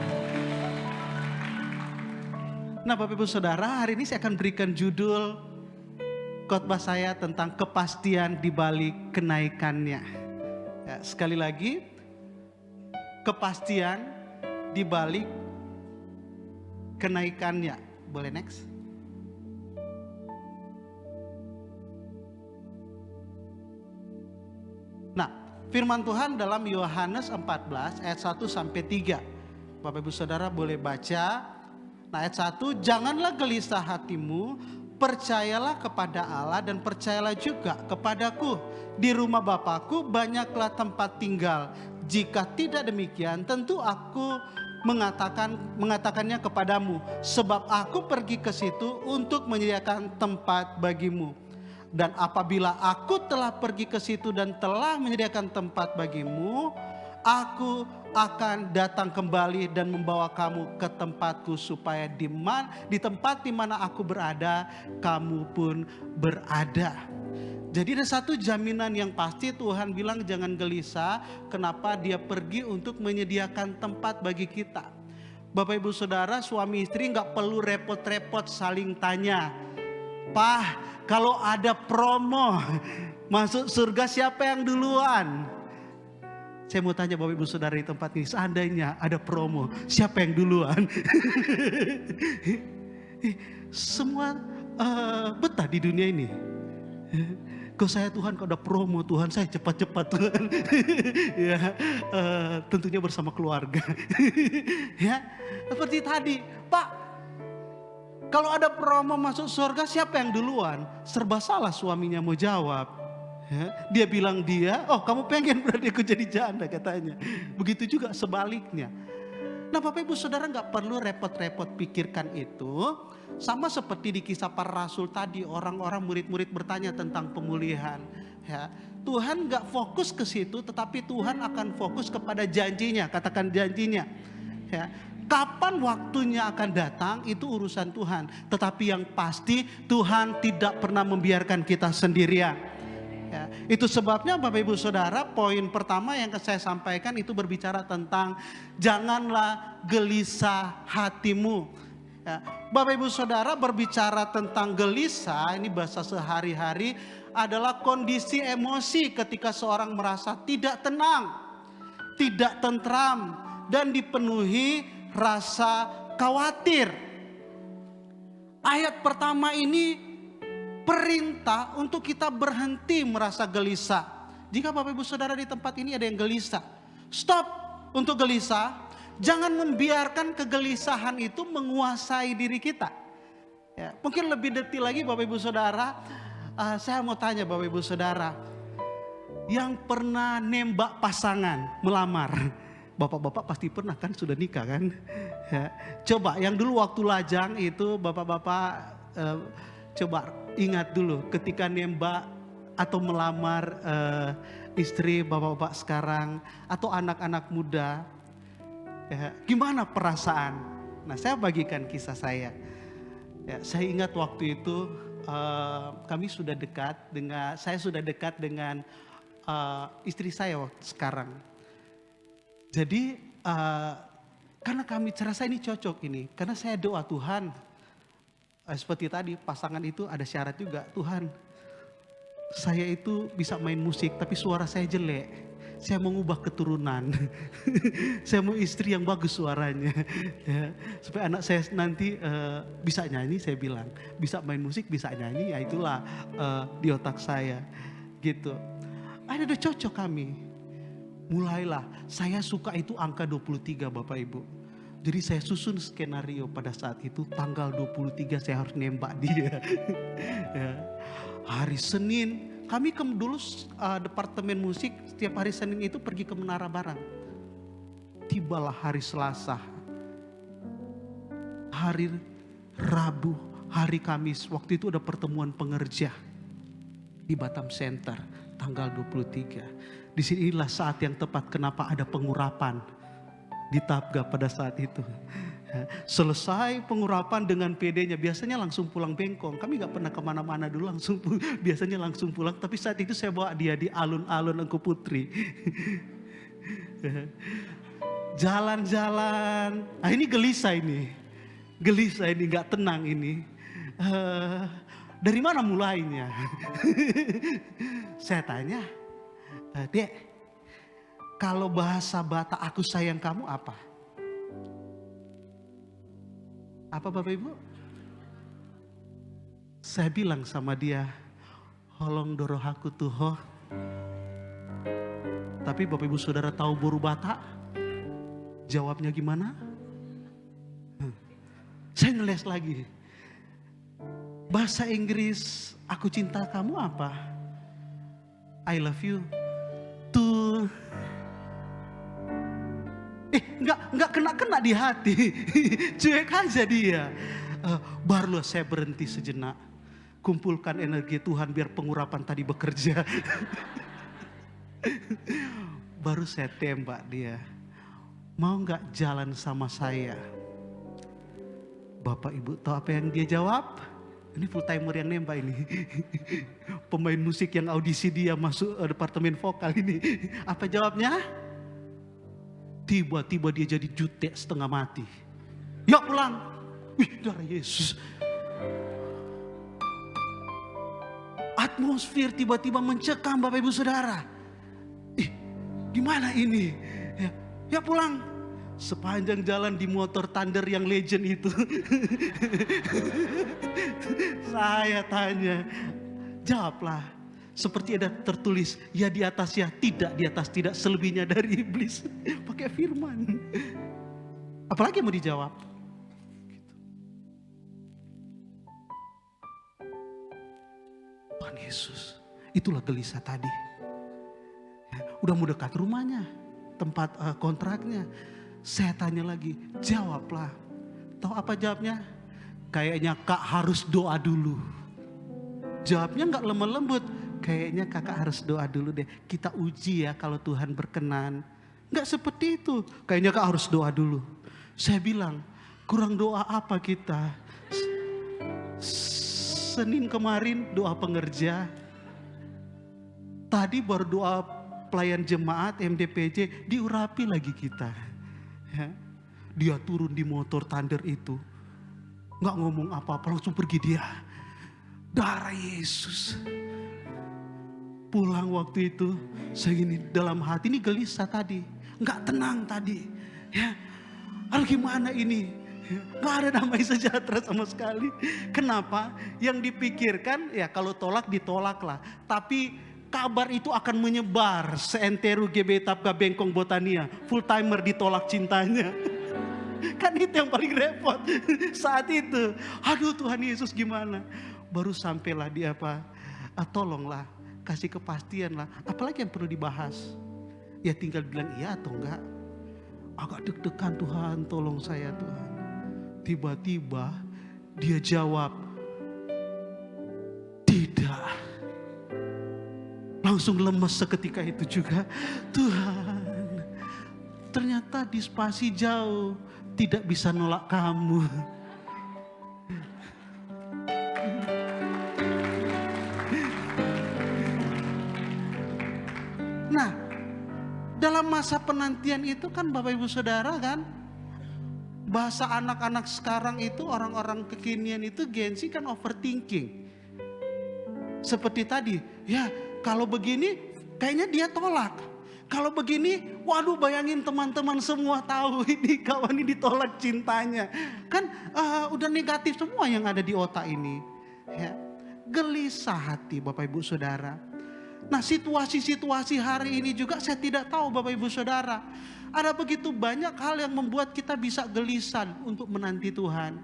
Speaker 15: Nah, Bapak Ibu Saudara, hari ini saya akan berikan judul khotbah saya tentang kepastian di balik kenaikannya. Ya, sekali lagi, kepastian di balik kenaikannya. Boleh next? Nah, firman Tuhan dalam Yohanes 14 ayat 1 sampai 3. Bapak Ibu Saudara boleh baca. Nah, ayat 1, janganlah gelisah hatimu, percayalah kepada Allah dan percayalah juga kepadaku. Di rumah Bapakku banyaklah tempat tinggal. Jika tidak demikian, tentu aku mengatakannya kepadamu, sebab aku pergi ke situ untuk menyediakan tempat bagimu. Dan apabila aku telah pergi ke situ dan telah menyediakan tempat bagimu, aku akan datang kembali dan membawa kamu ke tempatku, supaya di tempat di mana aku berada, kamu pun berada. Jadi ada satu jaminan yang pasti, Tuhan bilang jangan gelisah. Kenapa? Dia pergi untuk menyediakan tempat bagi kita. Bapak Ibu Saudara, suami istri gak perlu repot-repot saling tanya, "Pak, kalau ada promo masuk surga siapa yang duluan?" Saya mau tanya Bapak Ibu Saudara di tempat ini, seandainya ada promo, siapa yang duluan? Semua betah di dunia ini. Kau saya Tuhan, kau ada promo Tuhan, saya cepat-cepat Tuhan. Ya, tentunya bersama keluarga. Ya, seperti tadi, Pak, kalau ada promo masuk surga siapa yang duluan? Serba salah suaminya mau jawab. Ya, dia bilang oh kamu pengen berarti aku jadi janda katanya. Begitu juga sebaliknya. Nah Bapak Ibu Saudara gak perlu repot-repot pikirkan itu. Sama seperti di kisah para rasul tadi, orang-orang murid-murid bertanya tentang pemulihan. Ya, Tuhan gak fokus ke situ, tetapi Tuhan akan fokus kepada janjinya. Katakan janjinya. Ya, kapan waktunya akan datang itu urusan Tuhan. Tetapi yang pasti Tuhan tidak pernah membiarkan kita sendirian. Ya, itu sebabnya Bapak Ibu Saudara, poin pertama yang saya sampaikan itu berbicara tentang janganlah gelisah hatimu. Ya, Bapak Ibu Saudara, berbicara tentang gelisah, ini bahasa sehari-hari, adalah kondisi emosi ketika seorang merasa tidak tenang, tidak tentram, dan dipenuhi rasa khawatir. Ayat pertama ini perintah untuk kita berhenti merasa gelisah. Jika Bapak Ibu Saudara di tempat ini ada yang gelisah, stop untuk gelisah. Jangan membiarkan kegelisahan itu menguasai diri kita. Ya, mungkin lebih detail lagi Bapak Ibu Saudara, saya mau tanya Bapak Ibu Saudara, yang pernah nembak pasangan, melamar, bapak-bapak pasti pernah kan, sudah nikah kan? Ya, coba yang dulu waktu lajang itu bapak-bapak coba ingat dulu ketika nembak atau melamar istri bapak-bapak sekarang atau anak-anak muda, ya, gimana perasaan? Nah, saya bagikan kisah saya. Ya, saya ingat waktu itu saya sudah dekat dengan istri saya waktu sekarang. Jadi karena kami serasa ini cocok ini, karena saya doa Tuhan. Seperti tadi pasangan itu ada syarat juga, Tuhan saya itu bisa main musik tapi suara saya jelek, saya mau ngubah keturunan. Saya mau istri yang bagus suaranya, ya, supaya anak saya nanti bisa nyanyi. Saya bilang bisa main musik, bisa nyanyi, ya itulah di otak saya gitu. Ada cocok kami. Mulailah saya suka itu angka 23 Bapak Ibu. Jadi saya susun skenario pada saat itu, tanggal 23 saya harus nembak dia. Ya. Hari Senin, kami dulu departemen musik setiap hari Senin itu pergi ke Menara Barang. Tibalah hari Selasa, hari Rabu, hari Kamis, waktu itu ada pertemuan pengerja di Batam Center, tanggal 23. Disinilah saat yang tepat kenapa ada pengurapan di Tapga pada saat itu. Selesai pengurapan dengan PD-nya, biasanya langsung pulang bengkong. Kami gak pernah kemana-mana dulu, biasanya langsung pulang. Tapi saat itu saya bawa dia di alun-alun Engku Putri. Jalan-jalan, ini gelisah ini, gak tenang ini. Dari mana mulainya? Saya tanya, Dek, kalau bahasa Batak aku sayang kamu apa? Apa Bapak Ibu? Saya bilang sama dia, holong doroh aku tuh. Tapi Bapak Ibu Saudara tahu boru Batak? Jawabnya gimana? Saya ngeles lagi. Bahasa Inggris aku cinta kamu apa? I love you. Tuh. Enggak kena di hati. Cuek aja dia. Barulah saya berhenti sejenak. Kumpulkan energi Tuhan biar pengurapan tadi bekerja. Baru saya tembak dia. Mau nggak jalan sama saya? Bapak Ibu tahu apa yang dia jawab? Ini full timer yang nembak ini. Pemain musik yang audisi dia masuk departemen vokal ini. Apa jawabnya? Tiba-tiba dia jadi jutek setengah mati. Ya pulang. Wih, darah Yesus. Atmosfer tiba-tiba mencekam Bapak Ibu Saudara. Gimana ini? Ya pulang. Sepanjang jalan di motor Thunder yang legend itu. Saya tanya, jawablah. Seperti ada tertulis, ya di atas ya, tidak di atas tidak, selebihnya dari iblis. Pakai firman. Apalagi yang mau dijawab? Tuhan Yesus, itulah gelisah tadi. Udah mau dekat rumahnya, tempat kontraknya. Saya tanya lagi, jawablah. Tahu apa jawabnya? Kayaknya Kak harus doa dulu. Jawabnya nggak lemah lembut. Kayaknya kakak harus doa dulu deh. Kita uji ya kalau Tuhan berkenan. Nggak seperti itu. Kayaknya Kak harus doa dulu. Saya bilang, kurang doa apa kita? Senin kemarin doa pengerja. Tadi baru doa pelayan jemaat MDPJ, diurapi lagi kita. Ya. Dia turun di motor Thunder itu. Nggak ngomong apa-apa, langsung pergi dia. Darah Yesus. Pulang waktu itu, saya gini dalam hati ini gelisah tadi. Nggak tenang tadi. Ya, gimana ini? Nggak ada damai sejahtera sama sekali. Kenapa? Yang dipikirkan, ya kalau tolak ditolak lah. Tapi kabar itu akan menyebar seentero GB Tapka Bengkong Botania. Full timer ditolak cintanya. Kan itu yang paling repot saat itu. Aduh Tuhan Yesus gimana? Baru sampailah dia apa? Tolonglah, kasih kepastian lah. Apalagi yang perlu dibahas? Ya tinggal bilang iya atau enggak. Agak deg-degan, Tuhan tolong saya Tuhan. Tiba-tiba dia jawab, tidak. Langsung lemes seketika itu juga. Tuhan, ternyata di spasi jauh tidak bisa nolak kamu. Nah, dalam masa penantian itu kan Bapak Ibu Saudara kan, bahasa anak-anak sekarang itu, orang-orang kekinian itu Gen Z kan overthinking. Seperti tadi, ya kalau begini kayaknya dia tolak. Kalau begini, waduh bayangin teman-teman semua tahu ini kawan ini ditolak cintanya. Kan udah negatif semua yang ada di otak ini. Ya, gelisah hati Bapak Ibu Saudara. Nah situasi-situasi hari ini juga saya tidak tahu Bapak Ibu Saudara. Ada begitu banyak hal yang membuat kita bisa gelisah untuk menanti Tuhan.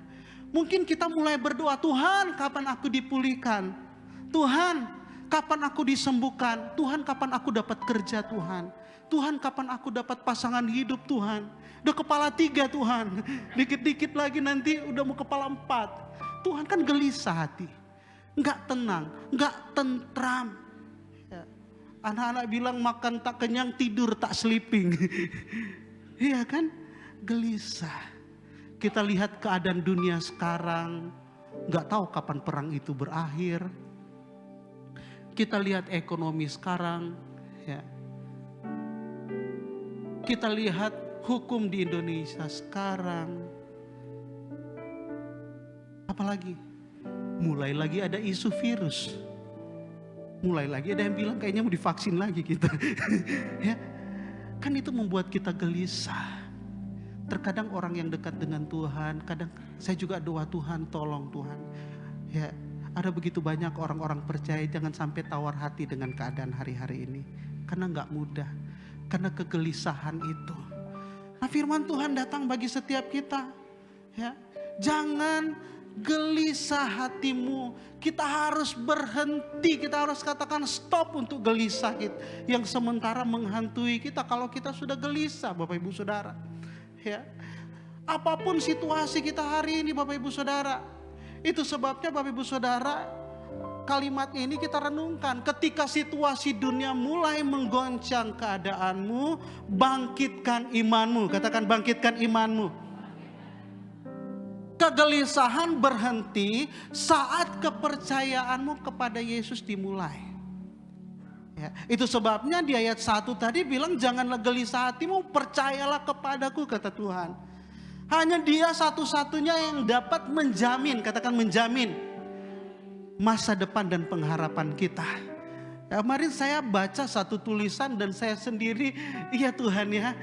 Speaker 15: Mungkin kita mulai berdoa, Tuhan kapan aku dipulihkan? Tuhan kapan aku disembuhkan? Tuhan kapan aku dapat kerja Tuhan? Tuhan kapan aku dapat pasangan hidup Tuhan? Udah kepala 3 Tuhan. Dikit-dikit lagi nanti udah mau kepala 4. Tuhan kan gelisah hati. Enggak tenang, enggak tentram. Anak-anak bilang makan tak kenyang, tidur tak sleeping. Iya kan? Gelisah. Kita lihat keadaan dunia sekarang, nggak tahu kapan perang itu berakhir. Kita lihat ekonomi sekarang, ya. Kita lihat hukum di Indonesia sekarang. Apalagi? Mulai lagi ada isu virus. Mulai lagi ada yang bilang kayaknya mau divaksin lagi kita. Ya, kan itu membuat kita gelisah. Terkadang orang yang dekat dengan Tuhan, kadang saya juga doa Tuhan tolong Tuhan. Ya, ada begitu banyak orang-orang percaya jangan sampai tawar hati dengan keadaan hari-hari ini. Karena nggak mudah, karena kegelisahan itu. Nah firman Tuhan datang bagi setiap kita. Ya, jangan gelisah hatimu, kita harus berhenti, kita harus katakan stop untuk gelisah yang sementara menghantui kita kalau kita sudah gelisah, Bapak Ibu Saudara. Ya. Apapun situasi kita hari ini, Bapak Ibu Saudara, itu sebabnya Bapak Ibu Saudara, kalimat ini kita renungkan. Ketika situasi dunia mulai menggoncang keadaanmu, bangkitkan imanmu. Katakan bangkitkan imanmu. Kegelisahan berhenti saat kepercayaanmu kepada Yesus dimulai. Ya, itu sebabnya di ayat 1 tadi bilang janganlah gelisah hatimu, percayalah kepadaku, kata Tuhan. Hanya Dia satu-satunya yang dapat menjamin, katakan menjamin, masa depan dan pengharapan kita. Ya, kemarin saya baca satu tulisan dan saya sendiri, iya Tuhan ya.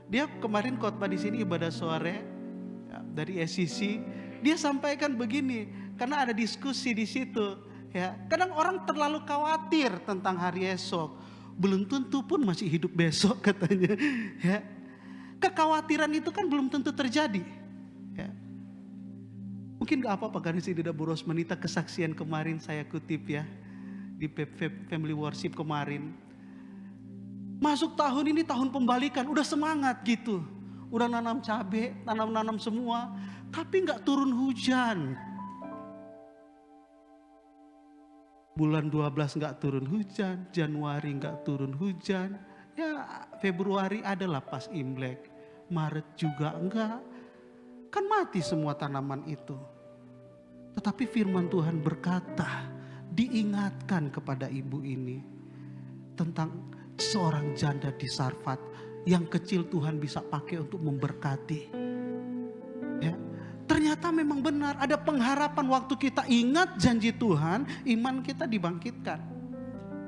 Speaker 15: Dia kemarin khotbah di sini ibadah sore dari SCC, dia sampaikan begini, karena ada diskusi di situ. Ya, kadang orang terlalu khawatir tentang hari esok, belum tentu pun masih hidup besok katanya. Ya, kekhawatiran itu kan belum tentu terjadi. Ya. Mungkin gak apa-apa kan sih tidak boros menita kesaksian kemarin saya kutip ya di Family Worship kemarin. Masuk tahun ini tahun pembalikan, udah semangat gitu. Udah nanam cabai, nanam semua, tapi gak turun hujan. Bulan 12 gak turun hujan, Januari gak turun hujan. Ya Februari adalah pas Imlek, Maret juga enggak. Kan mati semua tanaman itu. Tetapi firman Tuhan berkata, diingatkan kepada ibu ini tentang seorang janda di Sarfat yang kecil Tuhan bisa pakai untuk memberkati. Ya, ternyata memang benar ada pengharapan waktu kita ingat janji Tuhan, iman kita dibangkitkan.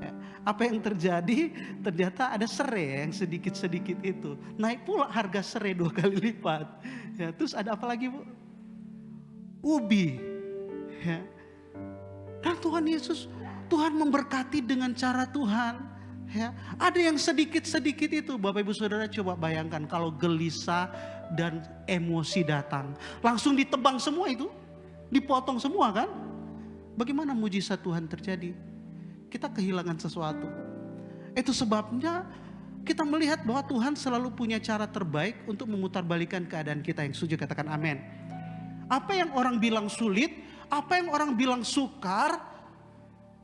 Speaker 15: Ya, apa yang terjadi? Ternyata ada serai yang sedikit-sedikit itu. Naik pula harga serai 2 kali lipat. Ya, terus ada apa lagi Bu? Ubi. Ya. Dan Tuhan Yesus, Tuhan memberkati dengan cara Tuhan. Ya, ada yang sedikit-sedikit itu. Bapak Ibu Saudara coba bayangkan kalau gelisah dan emosi datang, langsung ditebang semua itu, dipotong semua kan? Bagaimana mujizat Tuhan terjadi? Kita kehilangan sesuatu. Itu sebabnya kita melihat bahwa Tuhan selalu punya cara terbaik untuk memutarbalikkan keadaan kita. Yang setuju katakan amin. Apa yang orang bilang sulit, apa yang orang bilang sukar,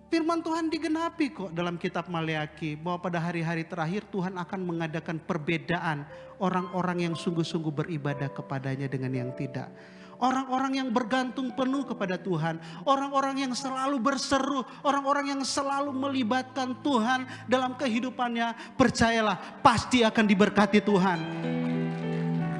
Speaker 15: firman Tuhan digenapi kok dalam kitab Maleaki, bahwa pada hari-hari terakhir Tuhan akan mengadakan perbedaan orang-orang yang sungguh-sungguh beribadah kepadanya dengan yang tidak. Orang-orang yang bergantung penuh kepada Tuhan, orang-orang yang selalu berseru, orang-orang yang selalu melibatkan Tuhan dalam kehidupannya, percayalah pasti akan diberkati Tuhan.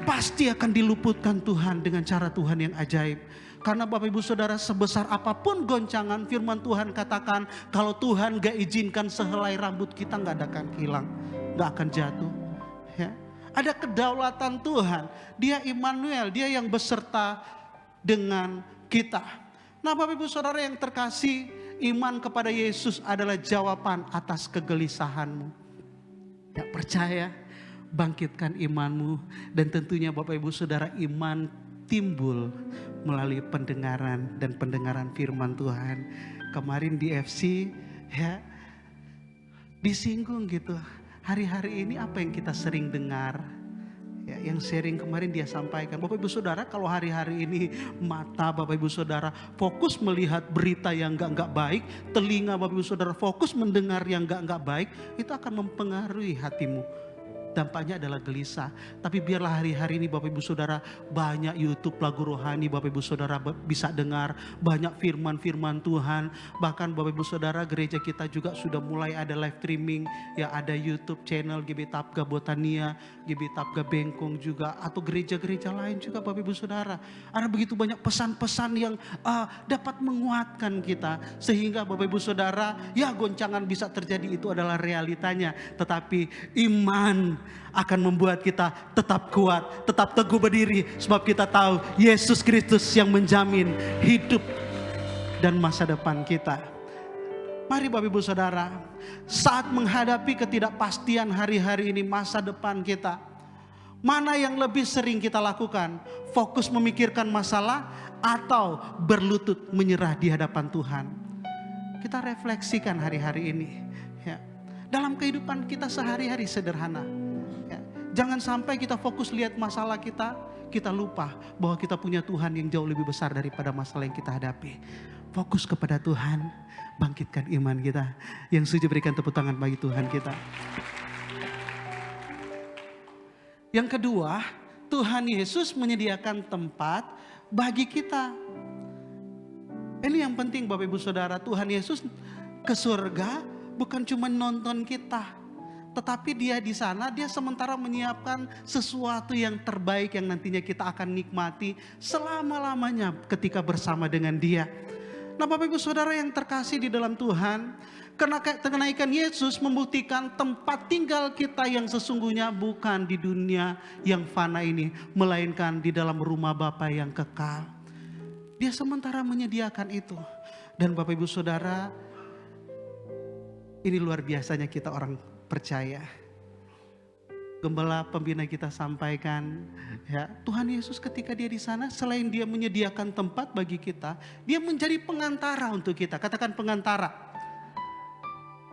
Speaker 15: Pasti akan diluputkan Tuhan dengan cara Tuhan yang ajaib. Karena Bapak Ibu Saudara, sebesar apapun goncangan, firman Tuhan katakan kalau Tuhan gak izinkan sehelai rambut kita gak akan hilang, gak akan jatuh. Ya. Ada kedaulatan Tuhan, Dia Immanuel, Dia yang beserta dengan kita. Nah Bapak Ibu Saudara yang terkasih, iman kepada Yesus adalah jawaban atas kegelisahanmu. Ya, percaya, bangkitkan imanmu, dan tentunya Bapak Ibu Saudara, iman timbul melalui pendengaran dan pendengaran firman Tuhan. Kemarin di FC ya disinggung gitu. Hari-hari ini apa yang kita sering dengar? Ya, yang sharing kemarin dia sampaikan. Bapak Ibu Saudara, kalau hari-hari ini mata Bapak Ibu Saudara fokus melihat berita yang enggak baik, telinga Bapak Ibu Saudara fokus mendengar yang enggak baik, itu akan mempengaruhi hatimu. Dampaknya adalah gelisah. Tapi biarlah hari-hari ini Bapak Ibu Saudara, banyak YouTube lagu rohani Bapak Ibu Saudara bisa dengar, banyak firman-firman Tuhan. Bahkan Bapak Ibu Saudara, gereja kita juga sudah mulai ada live streaming, ya ada YouTube channel GB Tapga Botania, GB Tapga Bengkong juga, atau gereja-gereja lain juga Bapak Ibu Saudara. Ada begitu banyak pesan-pesan yang dapat menguatkan kita, sehingga Bapak Ibu Saudara, ya goncangan bisa terjadi, itu adalah realitanya. Tetapi iman akan membuat kita tetap kuat, tetap teguh berdiri, sebab kita tahu Yesus Kristus yang menjamin hidup dan masa depan kita. Mari Bapak Ibu Saudara, saat menghadapi ketidakpastian hari-hari ini, masa depan kita, mana yang lebih sering kita lakukan? fokus memikirkan masalah atau berlutut menyerah di hadapan Tuhan. Kita refleksikan hari-hari ini ya. Dalam kehidupan kita sehari-hari sederhana ya. Jangan sampai kita fokus lihat masalah kita lupa bahwa kita punya Tuhan yang jauh lebih besar daripada masalah yang kita hadapi. Fokus kepada Tuhan, bangkitkan iman kita. Yang setuju berikan tepuk tangan bagi Tuhan kita. Yang kedua, Tuhan Yesus menyediakan tempat bagi kita. Ini yang penting Bapak Ibu Saudara, Tuhan Yesus ke surga bukan cuma nonton kita. Tetapi dia di sana, dia sementara menyiapkan sesuatu yang terbaik yang nantinya kita akan nikmati selama-lamanya ketika bersama dengan dia. Nah Bapak Ibu Saudara yang terkasih di dalam Tuhan, kenaikan Yesus membuktikan tempat tinggal kita yang sesungguhnya bukan di dunia yang fana ini, melainkan di dalam rumah Bapa yang kekal. Dia sementara menyediakan itu. Dan Bapak Ibu Saudara, ini luar biasanya kita orang percaya. Gembala pembina kita sampaikan, ya, Tuhan Yesus ketika dia di sana, selain dia menyediakan tempat bagi kita, dia menjadi pengantara untuk kita. Katakan pengantara.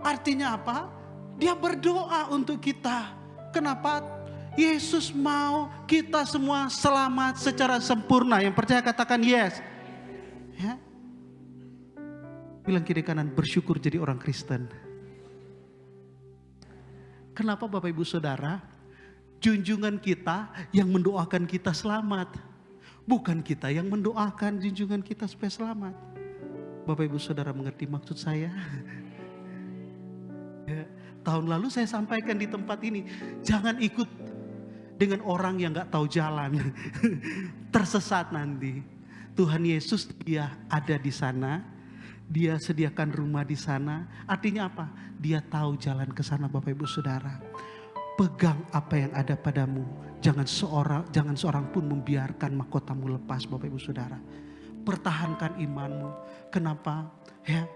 Speaker 15: Artinya apa? Dia berdoa untuk kita. Kenapa? Yesus mau kita semua selamat secara sempurna. Yang percaya katakan yes. Ya. Bilang kiri kanan, bersyukur jadi orang Kristen. Kenapa Bapak Ibu Saudara? Junjungan kita yang mendoakan kita selamat. Bukan kita yang mendoakan junjungan kita supaya selamat. Bapak Ibu Saudara mengerti maksud saya? Ya, tahun lalu saya sampaikan di tempat ini, jangan ikut dengan orang yang gak tahu jalan. Tersesat nanti. Tuhan Yesus dia ada di sana. Dia sediakan rumah di sana. Artinya apa? Dia tahu jalan ke sana Bapak Ibu Saudara. Pegang apa yang ada padamu. Jangan seorang pun membiarkan mahkotamu lepas Bapak Ibu Saudara. Pertahankan imanmu. Kenapa? Ya,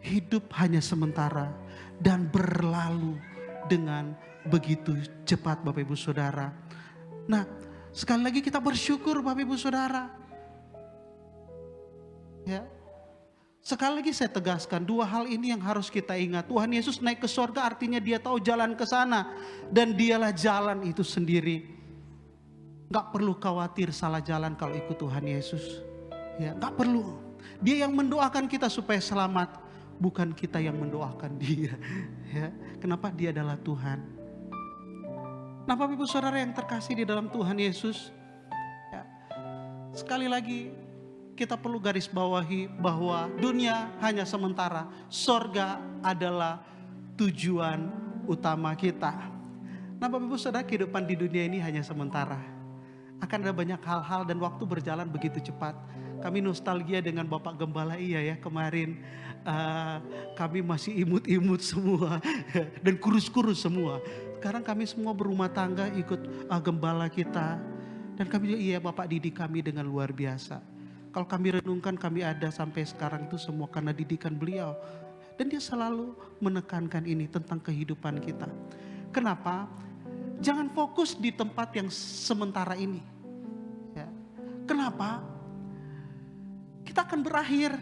Speaker 15: hidup hanya sementara dan berlalu dengan begitu cepat Bapak Ibu Saudara. Nah, sekali lagi kita bersyukur Bapak Ibu Saudara. Ya. Sekali lagi saya tegaskan, dua hal ini yang harus kita ingat. Tuhan Yesus naik ke sorga artinya dia tahu jalan ke sana. Dan dialah jalan itu sendiri. Gak perlu khawatir salah jalan kalau ikut Tuhan Yesus. Ya, gak perlu. Dia yang mendoakan kita supaya selamat. Bukan kita yang mendoakan dia. Ya, kenapa? Dia adalah Tuhan. Nah Bapak Ibu Saudara yang terkasih di dalam Tuhan Yesus. Ya, sekali lagi kita perlu garis bawahi bahwa dunia hanya sementara. Sorga adalah tujuan utama kita. Nah Bapak Ibu Saudara, kehidupan di dunia ini hanya sementara. Akan ada banyak hal-hal dan waktu berjalan begitu cepat. Kami nostalgia dengan Bapak Gembala ya kemarin. Kami masih imut-imut semua dan kurus-kurus semua. Sekarang kami semua berumah tangga ikut gembala kita. Dan kami juga Bapak didik kami dengan luar biasa. Kalau kami renungkan, kami ada sampai sekarang itu semua karena didikan beliau. Dan dia selalu menekankan ini tentang kehidupan kita. Kenapa? Jangan fokus di tempat yang sementara ini. Ya. Kenapa? Kita akan berakhir.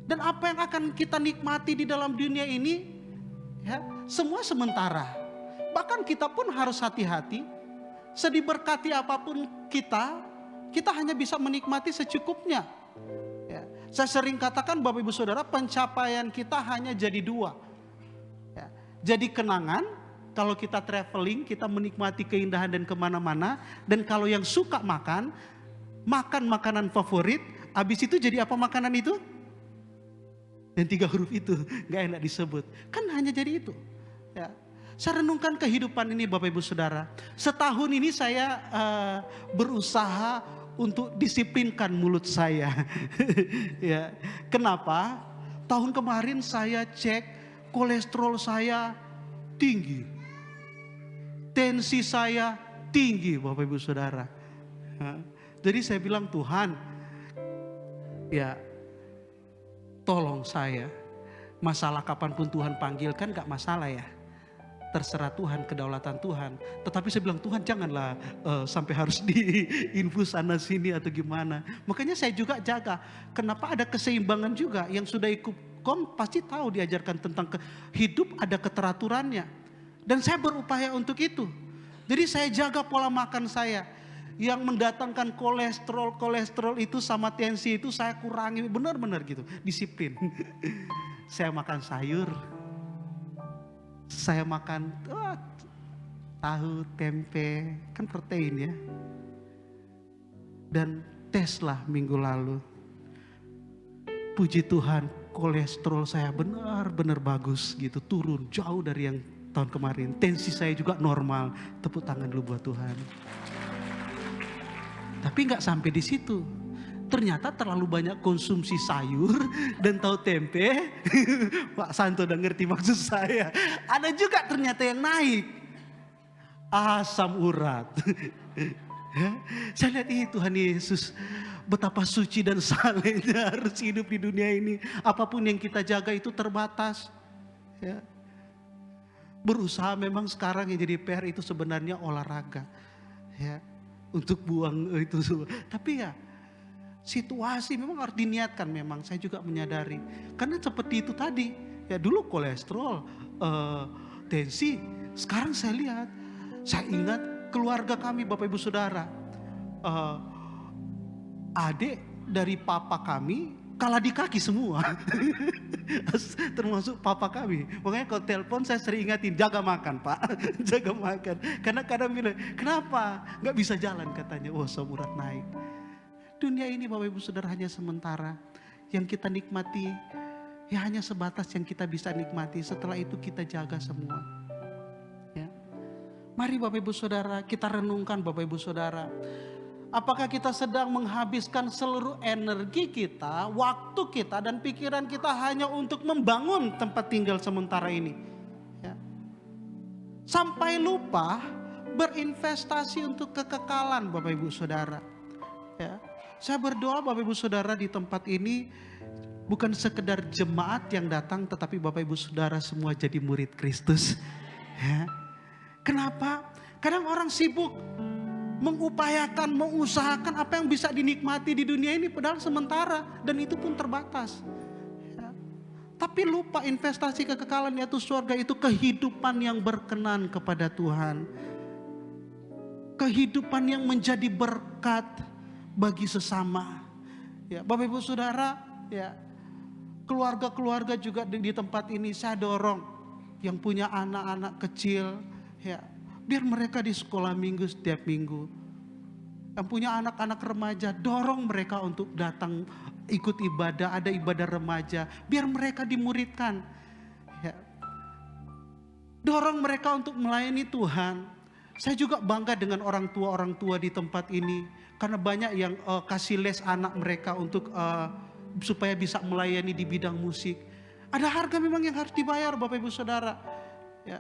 Speaker 15: Dan apa yang akan kita nikmati di dalam dunia ini, ya, semua sementara. Bahkan kita pun harus hati-hati. Sediberkati apapun kita hanya bisa menikmati secukupnya. Ya. Saya sering katakan Bapak Ibu Saudara, pencapaian kita hanya jadi dua. Ya. Jadi kenangan, kalau kita traveling, kita menikmati keindahan dan kemana-mana. Dan kalau yang suka makan makanan favorit, habis itu jadi apa makanan itu? Dan 3 huruf itu, gak enak disebut. Kan hanya jadi itu. Ya. Saya renungkan kehidupan ini Bapak Ibu Saudara. Setahun ini saya berusaha untuk disiplinkan mulut saya. Ya. Kenapa? Tahun kemarin saya cek kolesterol saya tinggi. Tensi saya tinggi Bapak Ibu Saudara. Jadi saya bilang Tuhan, ya tolong saya. Masalah kapanpun Tuhan panggil kan gak masalah ya. terserah Tuhan, kedaulatan Tuhan. Tetapi saya bilang, Tuhan janganlah sampai harus diinfus sana sini atau gimana. Makanya saya juga jaga. Kenapa ada keseimbangan juga, yang sudah ikut kom pasti tahu diajarkan tentang hidup ada keteraturannya. Dan saya berupaya untuk itu. Jadi saya jaga pola makan saya. Yang mendatangkan kolesterol itu sama tensi itu saya kurangi benar-benar gitu, disiplin. Saya makan sayur, saya makan tahu, tempe, kan protein ya. Dan tes lah minggu lalu. Puji Tuhan, kolesterol saya benar-benar bagus gitu, turun jauh dari yang tahun kemarin. Tensi saya juga normal. Tepuk tangan dulu buat Tuhan. Tapi nggak sampai di situ. Ternyata terlalu banyak konsumsi sayur dan tahu tempe. Pak Santo udah ngerti maksud saya. Ada juga ternyata yang naik. Asam urat. Saya lihat Tuhan Yesus betapa suci dan salehnya harus hidup di dunia ini. Apapun yang kita jaga itu terbatas. Ya. Berusaha memang sekarang yang jadi PR itu sebenarnya olahraga. Ya. Untuk buang itu semua. Tapi ya situasi memang harus diniatkan memang. Saya juga menyadari. Karena seperti itu tadi. Ya dulu kolesterol, tensi. Sekarang saya lihat. Saya ingat keluarga kami Bapak Ibu Saudara. Adik dari papa kami kalah di kaki semua. Termasuk papa kami. Makanya kalau telepon saya sering ingatin, jaga makan Pak. Jaga makan. Karena kadang bilang, kenapa? Gak bisa jalan katanya. Oh asam urat naik. Dunia ini Bapak Ibu Saudara hanya sementara. Yang kita nikmati, ya hanya sebatas yang kita bisa nikmati. Setelah itu kita jaga semua. Ya. Mari Bapak Ibu Saudara, kita renungkan Bapak Ibu Saudara. Apakah kita sedang menghabiskan seluruh energi kita, waktu kita, dan pikiran kita hanya untuk membangun tempat tinggal sementara ini? Ya. Sampai lupa berinvestasi untuk kekekalan Bapak Ibu Saudara. Ya. Saya berdoa Bapak Ibu Saudara di tempat ini bukan sekedar jemaat yang datang, tetapi Bapak Ibu Saudara semua jadi murid Kristus. Ya. Kenapa? Kadang orang sibuk mengupayakan, mengusahakan apa yang bisa dinikmati di dunia ini padahal sementara dan itu pun terbatas. Ya. Tapi lupa investasi kekekalan yaitu surga itu kehidupan yang berkenan kepada Tuhan. Kehidupan yang menjadi berkat bagi sesama. Ya, Bapak Ibu Saudara, ya, keluarga-keluarga juga di tempat ini saya dorong yang punya anak-anak kecil, ya. Biar mereka di sekolah minggu setiap minggu. Yang punya anak-anak remaja, dorong mereka untuk datang ikut ibadah, ada ibadah remaja. Biar mereka dimuridkan. Ya. Dorong mereka untuk melayani Tuhan. Saya juga bangga dengan orang tua di tempat ini. Karena banyak yang kasih les anak mereka untuk supaya bisa melayani di bidang musik. Ada harga memang yang harus dibayar Bapak Ibu Saudara. Ya.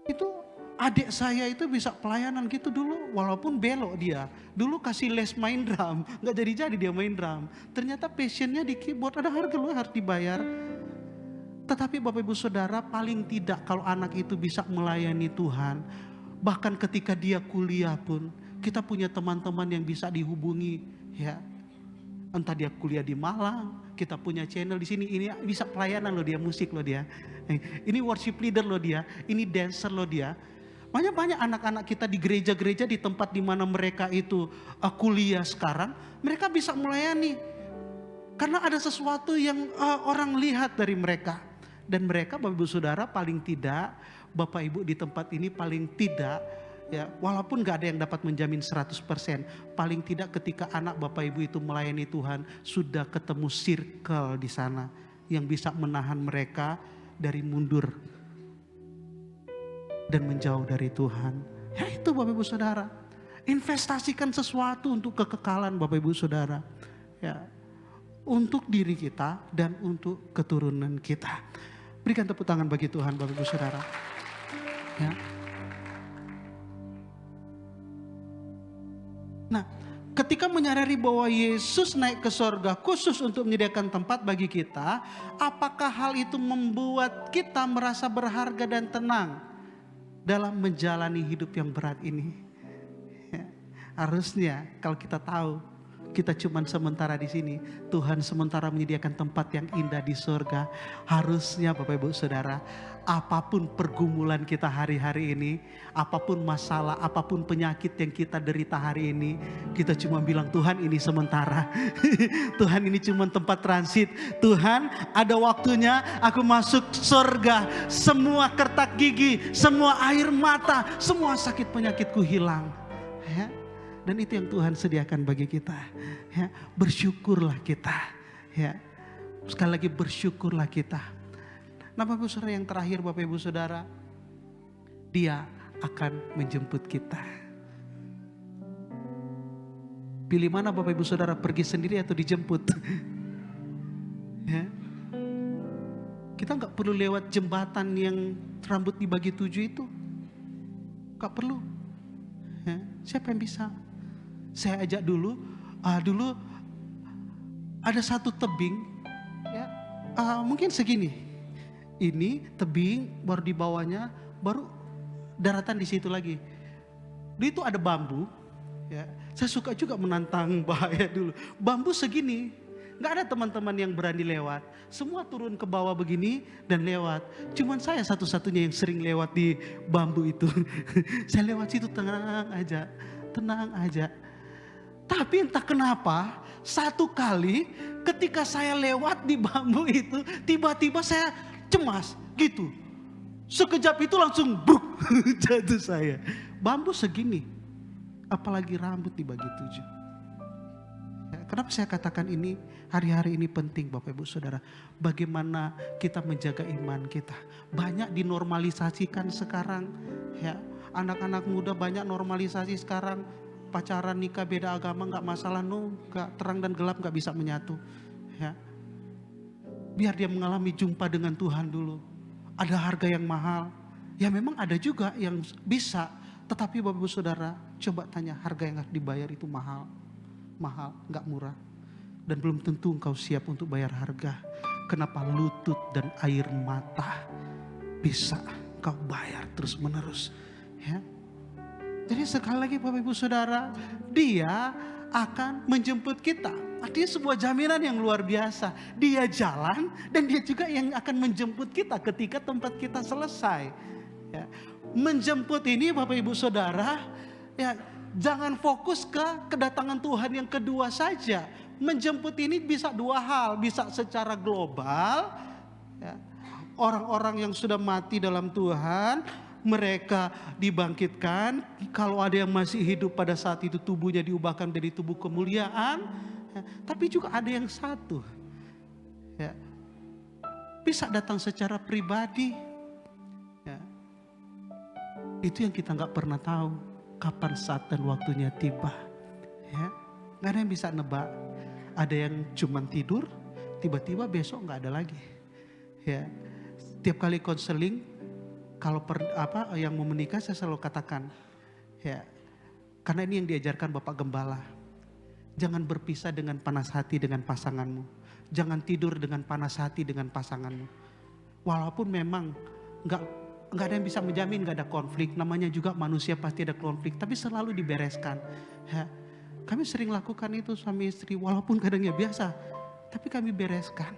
Speaker 15: Itu adik saya itu bisa pelayanan gitu dulu walaupun belok dia. Dulu kasih les main drum, gak jadi dia main drum. Ternyata passionnya di keyboard, ada harga loh harus dibayar. Tetapi Bapak Ibu Saudara paling tidak kalau anak itu bisa melayani Tuhan. Bahkan ketika dia kuliah pun kita punya teman-teman yang bisa dihubungi ya. Entah dia kuliah di Malang, kita punya channel di sini, ini bisa pelayanan loh dia, musik loh dia. Ini worship leader loh dia, ini dancer loh dia. Banyak anak-anak kita di gereja-gereja di tempat di mana mereka itu kuliah sekarang, mereka bisa melayani. Karena ada sesuatu yang orang lihat dari mereka. Dan mereka Bapak Ibu Saudara paling tidak, Bapak Ibu di tempat ini paling tidak, ya, walaupun gak ada yang dapat menjamin 100%, paling tidak ketika anak Bapak Ibu itu melayani Tuhan, sudah ketemu circle di sana yang bisa menahan mereka dari mundur dan menjauh dari Tuhan. Ya itu Bapak Ibu Saudara, investasikan sesuatu untuk kekekalan Bapak Ibu Saudara, ya, untuk diri kita dan untuk keturunan kita. Berikan tepuk tangan bagi Tuhan Bapak Ibu Saudara. Ya. Nah, ketika ketika menyadari bahwa Yesus naik ke sorga khusus untuk menyediakan tempat bagi kita, apakah hal itu membuat kita merasa berharga dan tenang dalam menjalani hidup yang berat ini? Ya, harusnya kalau kita tahu kita cuma sementara di sini, Tuhan sementara menyediakan tempat yang indah di sorga. Harusnya Bapak Ibu Saudara, apapun pergumulan kita hari-hari ini, apapun masalah, apapun penyakit yang kita derita hari ini, kita cuma bilang Tuhan ini sementara. Tuhan ini cuma tempat transit. Tuhan ada waktunya aku masuk sorga. Semua kertak gigi, semua air mata, semua sakit penyakitku hilang. Ya. Dan itu yang Tuhan sediakan bagi kita. Ya, bersyukurlah kita. Ya, sekali lagi bersyukurlah kita. Nah Bapak Ibu Saudara, yang terakhir Bapak Ibu Saudara, Dia akan menjemput kita. Pilih mana Bapak Ibu Saudara, pergi sendiri atau dijemput? Ya. Kita nggak perlu lewat jembatan yang rambut dibagi 7 itu. Nggak perlu. Ya. Siapa yang bisa? Saya ajak dulu ada satu tebing, ya, mungkin segini. Ini tebing, baru di bawahnya, baru daratan di situ lagi. Di itu ada bambu. Ya, saya suka juga menantang bahaya dulu. Bambu segini, nggak ada teman-teman yang berani lewat. Semua turun ke bawah begini dan lewat. Cuman saya satu-satunya yang sering lewat di bambu itu. Saya lewat situ tenang aja. Tapi entah kenapa satu kali ketika saya lewat di bambu itu, tiba-tiba saya cemas gitu. Sekejap itu langsung bruk, jatuh saya. Bambu segini, apalagi rambut dibagi 7. Ya, kenapa saya katakan ini? Hari-hari ini penting Bapak Ibu Saudara. Bagaimana kita menjaga iman kita. Banyak dinormalisasikan sekarang. Ya, anak-anak muda banyak normalisasi sekarang. Pacaran, nikah, beda agama gak masalah, gak terang dan gelap gak bisa menyatu. Ya. Biar dia mengalami jumpa dengan Tuhan dulu. Ada harga yang mahal. Ya memang ada juga yang bisa. Tetapi Bapak Ibu Saudara, coba tanya, harga yang harus dibayar itu mahal. Mahal, gak murah. Dan belum tentu engkau siap untuk bayar harga. Kenapa lutut dan air mata bisa kau bayar terus menerus. Ya. Jadi sekali lagi Bapak Ibu Saudara, Dia akan menjemput kita. Artinya sebuah jaminan yang luar biasa. Dia jalan dan Dia juga yang akan menjemput kita ketika tempat kita selesai. Ya. Menjemput ini Bapak Ibu Saudara, ya jangan fokus ke kedatangan Tuhan yang kedua saja. Menjemput ini bisa 2 hal, bisa secara global. Ya. Orang-orang yang sudah mati dalam Tuhan, mereka dibangkitkan. Kalau ada yang masih hidup pada saat itu, tubuhnya diubahkan menjadi tubuh kemuliaan. Ya, tapi juga ada yang satu, ya, bisa datang secara pribadi. Ya, itu yang kita nggak pernah tahu kapan saat dan waktunya tiba. Ya, nggak ada yang bisa nebak. Ada yang cuman tidur, tiba-tiba besok nggak ada lagi. Ya, setiap kali konseling. Kalau yang mau menikah saya selalu katakan, ya, karena ini yang diajarkan Bapak Gembala. Jangan berpisah dengan panas hati dengan pasanganmu. Jangan tidur dengan panas hati dengan pasanganmu. Walaupun memang nggak ada yang bisa menjamin nggak ada konflik. Namanya juga manusia pasti ada konflik, tapi selalu dibereskan. Ya, kami sering lakukan itu suami istri, walaupun kadangnya biasa, tapi kami bereskan.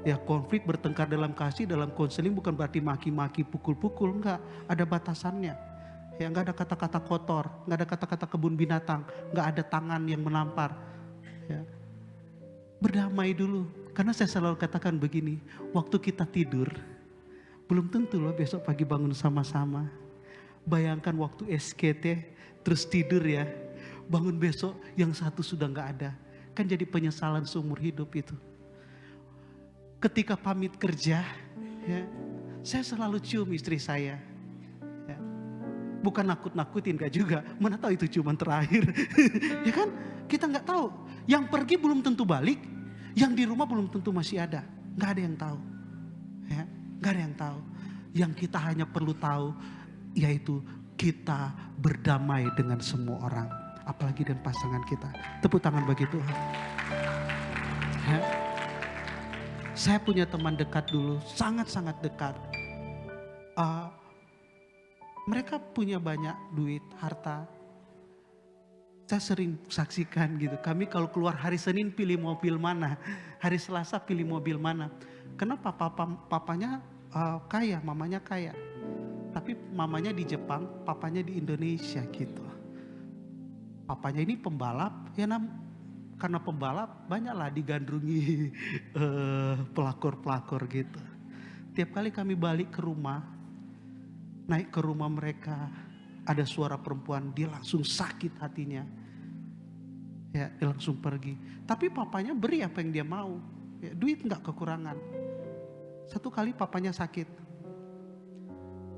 Speaker 15: Ya, konflik bertengkar dalam kasih, dalam konseling bukan berarti maki-maki, pukul-pukul, enggak, ada batasannya. Ya, enggak ada kata-kata kotor, enggak ada kata-kata kebun binatang, enggak ada tangan yang menampar. Ya. Berdamai dulu, karena saya selalu katakan begini, waktu kita tidur, belum tentu loh besok pagi bangun sama-sama. Bayangkan waktu SKT, terus tidur ya, bangun besok yang satu sudah enggak ada. Kan jadi penyesalan seumur hidup itu. Ketika pamit kerja, ya, saya selalu cium istri saya. Ya. Bukan nakut-nakutin, gak juga. Mana tahu itu ciuman terakhir. Ya kan? Kita gak tahu. Yang pergi belum tentu balik. Yang di rumah belum tentu masih ada. Gak ada yang tahu. Ya, gak ada yang tahu. Yang kita hanya perlu tahu, yaitu kita berdamai dengan semua orang. apalagi dengan pasangan kita. Tepuk tangan bagi Tuhan. Ya. Saya punya teman dekat dulu, sangat-sangat dekat. Mereka punya banyak duit, harta. Saya sering saksikan gitu. Kami kalau keluar hari Senin pilih mobil mana, hari Selasa pilih mobil mana. Kenapa? Papanya kaya, mamanya kaya. Tapi mamanya di Jepang, papanya di Indonesia gitu. Papanya ini pembalap, ya karena pembalap banyaklah digandrungi pelakor-pelakor gitu. Tiap kali kami balik ke rumah, naik ke rumah mereka, ada suara perempuan, dia langsung sakit hatinya. Ya, dia langsung pergi. Tapi papanya beri apa yang dia mau. Ya, duit nggak kekurangan. Satu kali papanya sakit.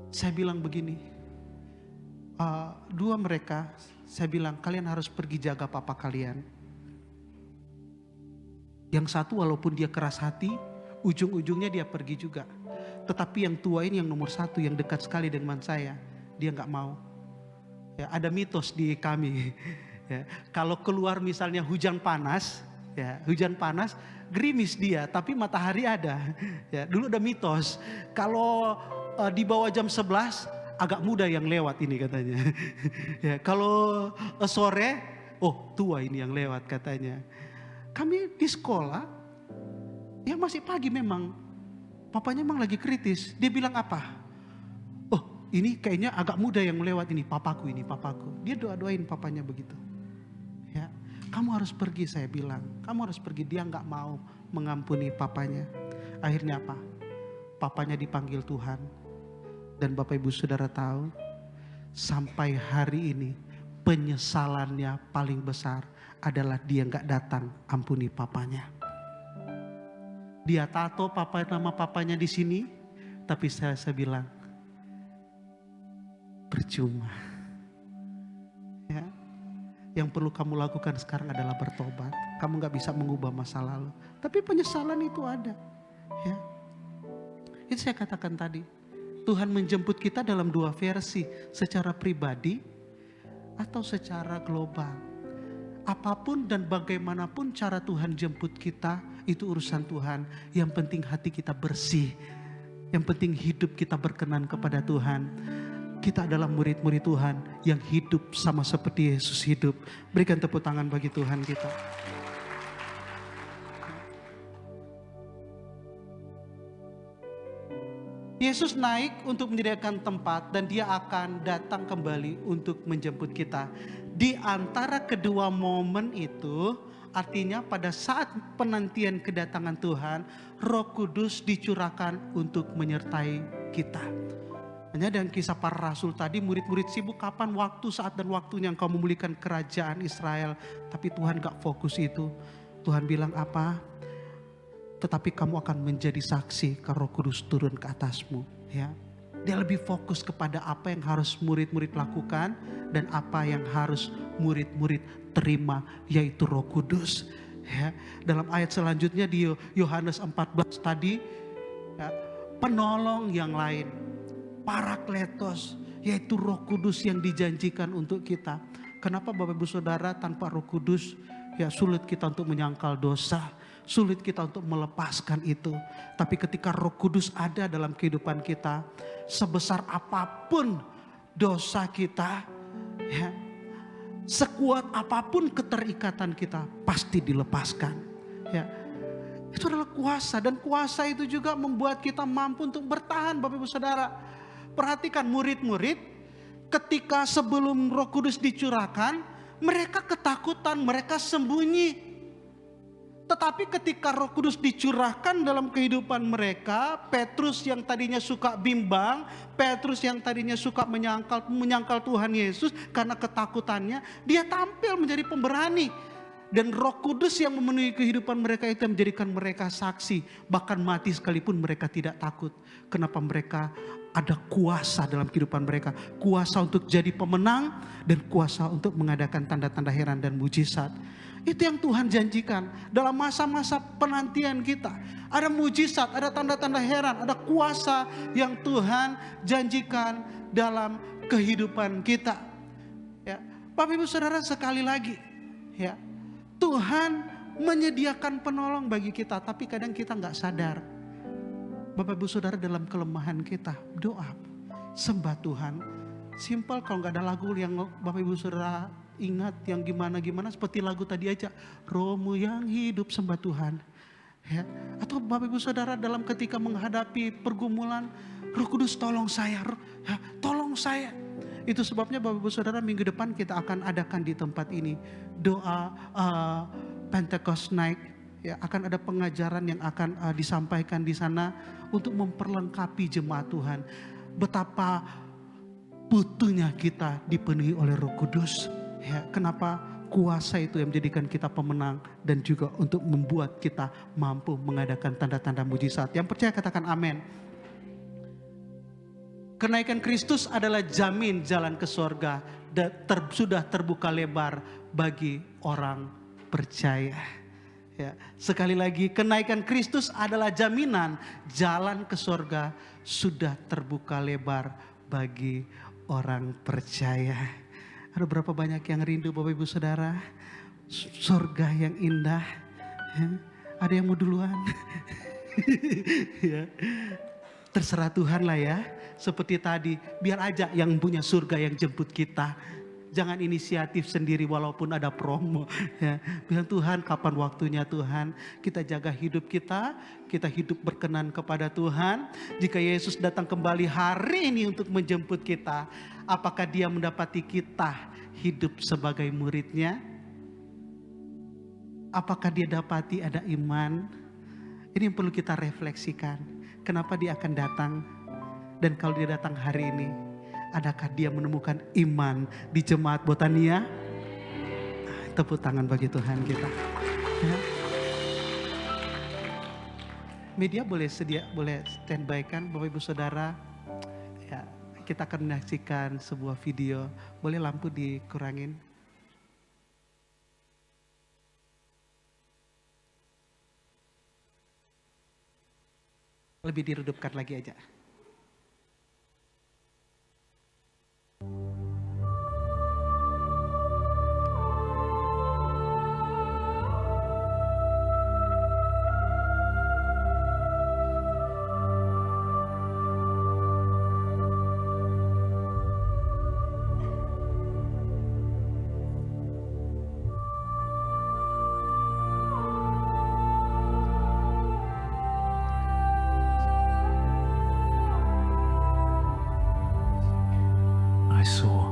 Speaker 15: Saya bilang begini, dua mereka, saya bilang kalian harus pergi jaga papa kalian. Yang satu walaupun dia keras hati, ujung-ujungnya dia pergi juga. Tetapi yang tua ini yang nomor satu, yang dekat sekali dengan saya, dia nggak mau. Ya, ada mitos di kami. Ya, kalau keluar misalnya hujan panas, gerimis dia, tapi matahari ada. Ya, dulu ada mitos. Kalau di bawah jam 11 agak muda yang lewat ini katanya. Ya, kalau sore, oh tua ini yang lewat katanya. Kami di sekolah, ya masih pagi memang, papanya memang lagi kritis. Dia bilang apa? Oh ini kayaknya agak muda yang lewat ini, papaku ini, papaku. Dia doain papanya begitu. Ya, kamu harus pergi saya bilang, kamu harus pergi. Dia nggak mau mengampuni papanya. Akhirnya apa? Papanya dipanggil Tuhan. Dan Bapak Ibu Saudara tahu, sampai hari ini penyesalannya paling besar adalah dia nggak datang ampuni papanya. Dia tato nama papanya di sini, tapi saya bilang percuma. Ya, yang perlu kamu lakukan sekarang adalah bertobat. Kamu nggak bisa mengubah masa lalu, tapi penyesalan itu ada. Ya, itu saya katakan tadi. Tuhan menjemput kita dalam dua versi, secara pribadi atau secara global. Apapun dan bagaimanapun cara Tuhan jemput kita, itu urusan Tuhan. Yang penting hati kita bersih. Yang penting hidup kita berkenan kepada Tuhan. Kita adalah murid-murid Tuhan yang hidup sama seperti Yesus hidup. Berikan tepuk tangan bagi Tuhan kita. Yesus naik untuk menyediakan tempat dan dia akan datang kembali untuk menjemput kita. Di antara kedua momen itu, artinya pada saat penantian kedatangan Tuhan, Roh Kudus dicurahkan untuk menyertai kita. Hanya dalam kisah para rasul tadi, murid-murid sibuk kapan waktu, saat dan waktunya engkau memulihkan kerajaan Israel. Tapi Tuhan gak fokus itu. Tuhan bilang apa? Tetapi kamu akan menjadi saksi kalau Roh Kudus turun ke atasmu. Ya, dia lebih fokus kepada apa yang harus murid-murid lakukan dan apa yang harus murid-murid terima, yaitu Roh Kudus. Ya, dalam ayat selanjutnya di Yohanes 14 tadi, ya, penolong yang lain, Parakletos, yaitu Roh Kudus yang dijanjikan untuk kita. Kenapa Bapak Ibu Saudara tanpa Roh Kudus, ya sulit kita untuk menyangkal dosa. Sulit kita untuk melepaskan itu. Tapi ketika Roh Kudus ada dalam kehidupan kita, sebesar apapun dosa kita, ya, sekuat apapun keterikatan kita, pasti dilepaskan. Ya, itu adalah kuasa, dan kuasa itu juga membuat kita mampu untuk bertahan. Bapak Ibu Saudara, perhatikan murid-murid ketika sebelum Roh Kudus dicurahkan, mereka ketakutan, mereka sembunyi. Tetapi ketika Roh Kudus dicurahkan dalam kehidupan mereka, Petrus yang tadinya suka bimbang, Petrus yang tadinya suka menyangkal Tuhan Yesus karena ketakutannya, dia tampil menjadi pemberani. Dan Roh Kudus yang memenuhi kehidupan mereka itu menjadikan mereka saksi. Bahkan mati sekalipun mereka tidak takut. Kenapa? Mereka ada kuasa dalam kehidupan mereka. Kuasa untuk jadi pemenang dan kuasa untuk mengadakan tanda-tanda heran dan mujizat. Itu yang Tuhan janjikan dalam masa-masa penantian kita. Ada mujizat, ada tanda-tanda heran, ada kuasa yang Tuhan janjikan dalam kehidupan kita. Ya, Bapak Ibu Saudara, sekali lagi ya, Tuhan menyediakan penolong bagi kita, tapi kadang kita nggak sadar. Bapak Ibu Saudara, dalam kelemahan kita doa, sembah Tuhan. Simpel, kalau nggak ada lagu yang Bapak Ibu Saudara ingat yang gimana-gimana, seperti lagu tadi aja, Rohmu yang hidup, sembah Tuhan. Ya, atau Bapak Ibu Saudara dalam ketika menghadapi pergumulan, Roh Kudus tolong saya, ya, tolong saya. Itu sebabnya Bapak Ibu Saudara, minggu depan kita akan adakan di tempat ini doa Pentecost Night. Ya, akan ada pengajaran yang akan disampaikan di sana untuk memperlengkapi jemaat Tuhan. Betapa butuhnya kita dipenuhi oleh Roh Kudus. Ya, kenapa kuasa itu yang menjadikan kita pemenang dan juga untuk membuat kita mampu mengadakan tanda-tanda mujizat. Yang percaya katakan amin. Kenaikan Kristus adalah jamin jalan ke sorga dan sudah terbuka lebar bagi orang percaya. Ya, sekali lagi, kenaikan Kristus adalah jaminan jalan ke sorga sudah terbuka lebar bagi orang percaya. Ada berapa banyak yang rindu Bapak Ibu Saudara, sorga yang indah. Ya, ada yang mau duluan? Ya, terserah Tuhan lah ya. Seperti tadi, biar aja yang punya surga yang jemput kita. Jangan inisiatif sendiri walaupun ada promo. Ya, biar Tuhan kapan waktunya Tuhan. Kita jaga hidup kita hidup berkenan kepada Tuhan. Jika Yesus datang kembali hari ini untuk menjemput kita, apakah Dia mendapati kita hidup sebagai muridnya? Apakah Dia dapati ada iman? Ini yang perlu kita refleksikan. Kenapa Dia akan datang? Dan kalau Dia datang hari ini, adakah Dia menemukan iman di jemaat Botania? Tepuk tangan bagi Tuhan kita. Ya. Media boleh standby kan Bapak Ibu Saudara. Ya, kita akan menyaksikan sebuah video. Boleh lampu dikurangin? Lebih diredupkan lagi aja.
Speaker 16: I saw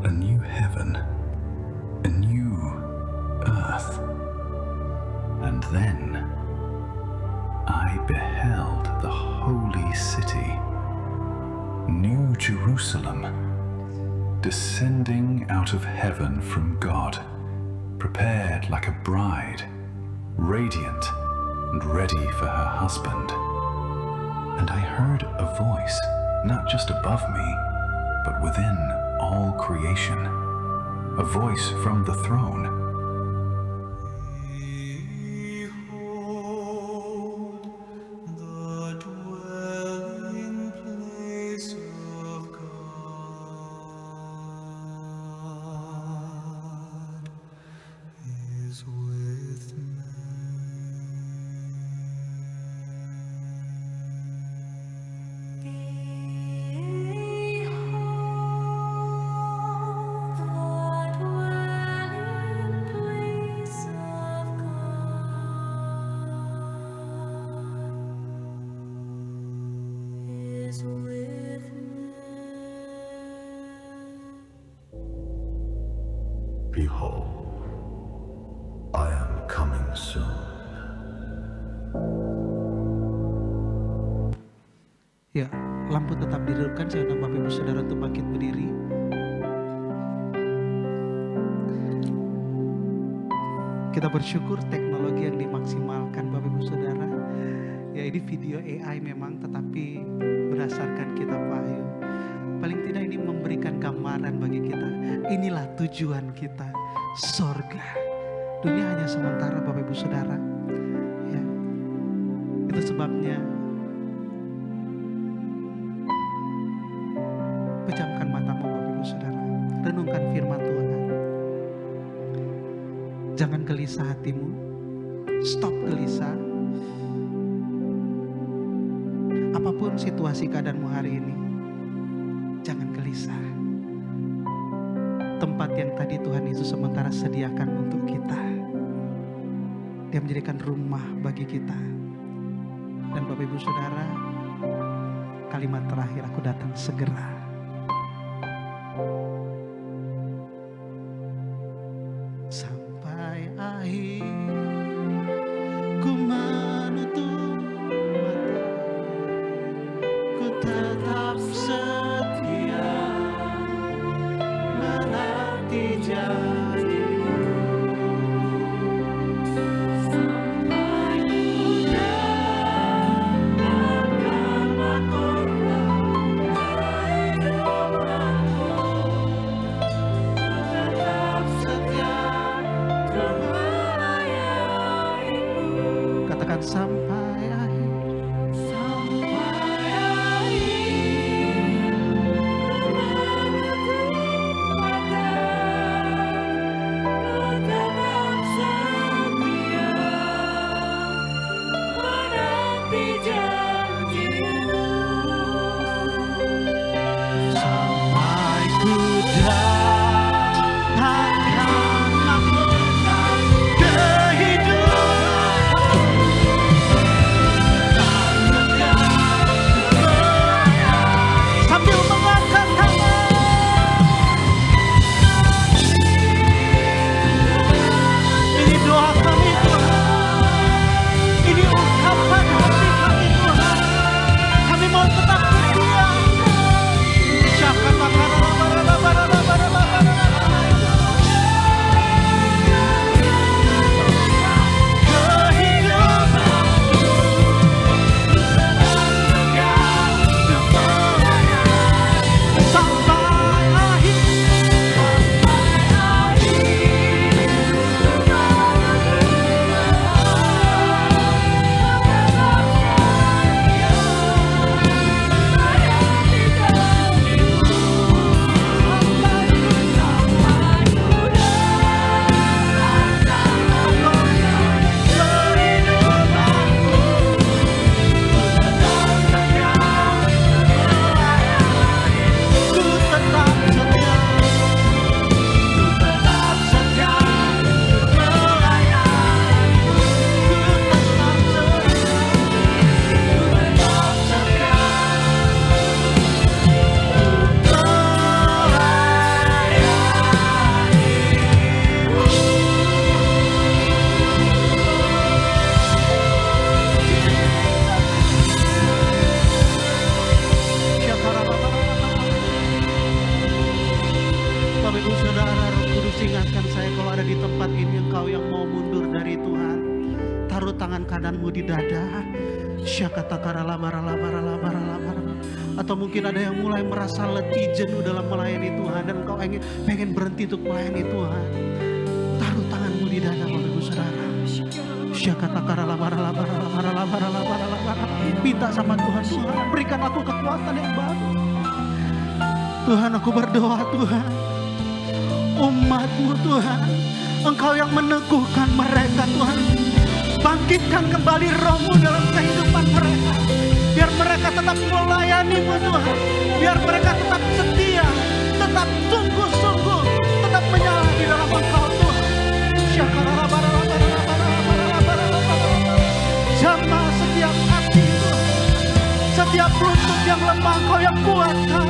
Speaker 16: a new heaven, a new earth, and then I beheld the holy city, New Jerusalem, descending out of heaven from God, prepared like a bride, radiant and ready for her husband. And I heard a voice, not just above me, but within all creation, a voice from the throne.
Speaker 17: Behold, I am coming soon.
Speaker 15: Ya, lampu tetap dihidupkan. Saya undang Bapak Ibu Saudara untuk bangkit berdiri. Kita bersyukur teknologi yang dimaksimalkan Bapak Ibu Saudara. Ya, ini video AI memang, tetapi berdasarkan kitab Wahyu. Paling tidak ini memberikan gambaran bagi kita. Inilah tujuan kita, sorga. Dunia hanya sementara Bapak Ibu Saudara. Ya, itu sebabnya pejamkan matamu Bapak Ibu Saudara. merenungkan firman Tuhan. Jangan gelisah hatimu. Stop gelisah. Apapun situasi keadaanmu hari ini, jangan gelisah. Tempat yang tadi Tuhan Yesus sementara sediakan untuk kita, Dia menjadikan rumah bagi kita. Dan Bapak Ibu Saudara, kalimat terakhir, aku datang segera. Sampai akhir ku menutup mata, ku tetap setia menanti janji-Mu. Sampai ku dapatkan mahkota kehidupanku, ku tetap setia untuk melayani-Mu. Katakan sampai akhir. Sampai akhir ku menutup mata, ku tetap setia menanti janji-Mu. Sampai ku dapatkan mahkota kehidupanku, sambil mengangkat tangan. Ini doa kami Tuhan, ini ungkapan hati kami Tuhan. Kami mau tetap setia. Bapak Ibu Saudara, Roh Kudus ingatkan saya, kalau ada di tempat ini engkau yang mau mundur dari Tuhan, taruh tangan kananmu di dada. Atau mungkin ada yang mulai merasa letih jenuh dalam melayani Tuhan dan engkau pengen berhenti untuk melayani Tuhan. Taruh tanganmu di dada Bapak Ibu Saudara. Minta sama Tuhan, Tuhan berikan aku kekuatan yang baru. Tuhan, aku berdoa Tuhan, umat-Mu Tuhan, Engkau yang meneguhkan mereka Tuhan. Bangkitkan kembali Roh-Mu dalam kehidupan mereka, biar mereka tetap melayani-Mu Tuhan, biar mereka tetap setia, tetap sungguh-sungguh, tetap menyala di dalam Engkau Tuhan. Jamah setiap hati Tuhan, setiap lutut yang lemah Engkau yang kuatkan.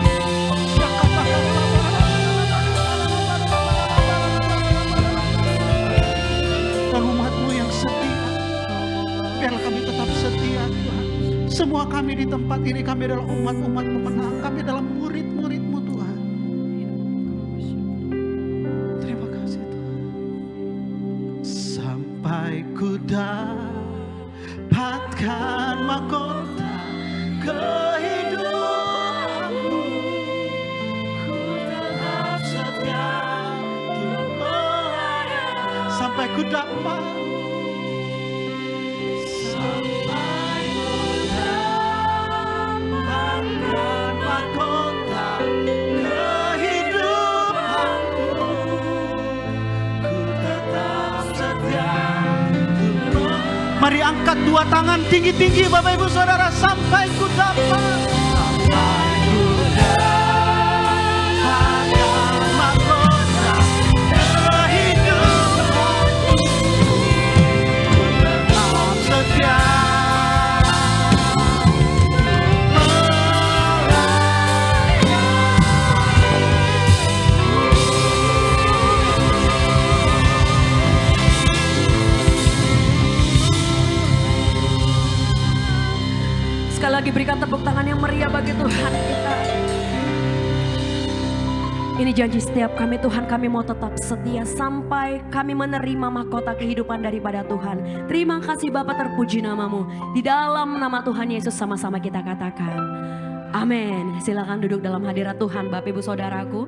Speaker 15: Dan umat-Mu yang setia, biarlah kami tetap setia Tuhan. Semua kami di tempat ini, kami adalah umat-umat pemenang, kami adalah murid-murid-Mu Tuhan. Terima kasih Tuhan. Sampai ku dapatkan mahkota kehidupanku, ku tetap setia untuk melayani. Sampai ku dapat, sampai ku dapatkan mahkota kehidupanku, dua tangan tinggi-tinggi Bapak Ibu Saudara sampai ku dapat.
Speaker 4: Sekali lagi berikan tepuk tangan yang meriah bagi Tuhan kita. Ini janji setiap kami Tuhan, kami mau tetap setia sampai kami menerima mahkota kehidupan daripada Tuhan. Terima kasih Bapa, terpuji namamu. Di dalam nama Tuhan Yesus sama-sama kita katakan amin. Silakan duduk dalam hadirat Tuhan Bapak Ibu Saudaraku.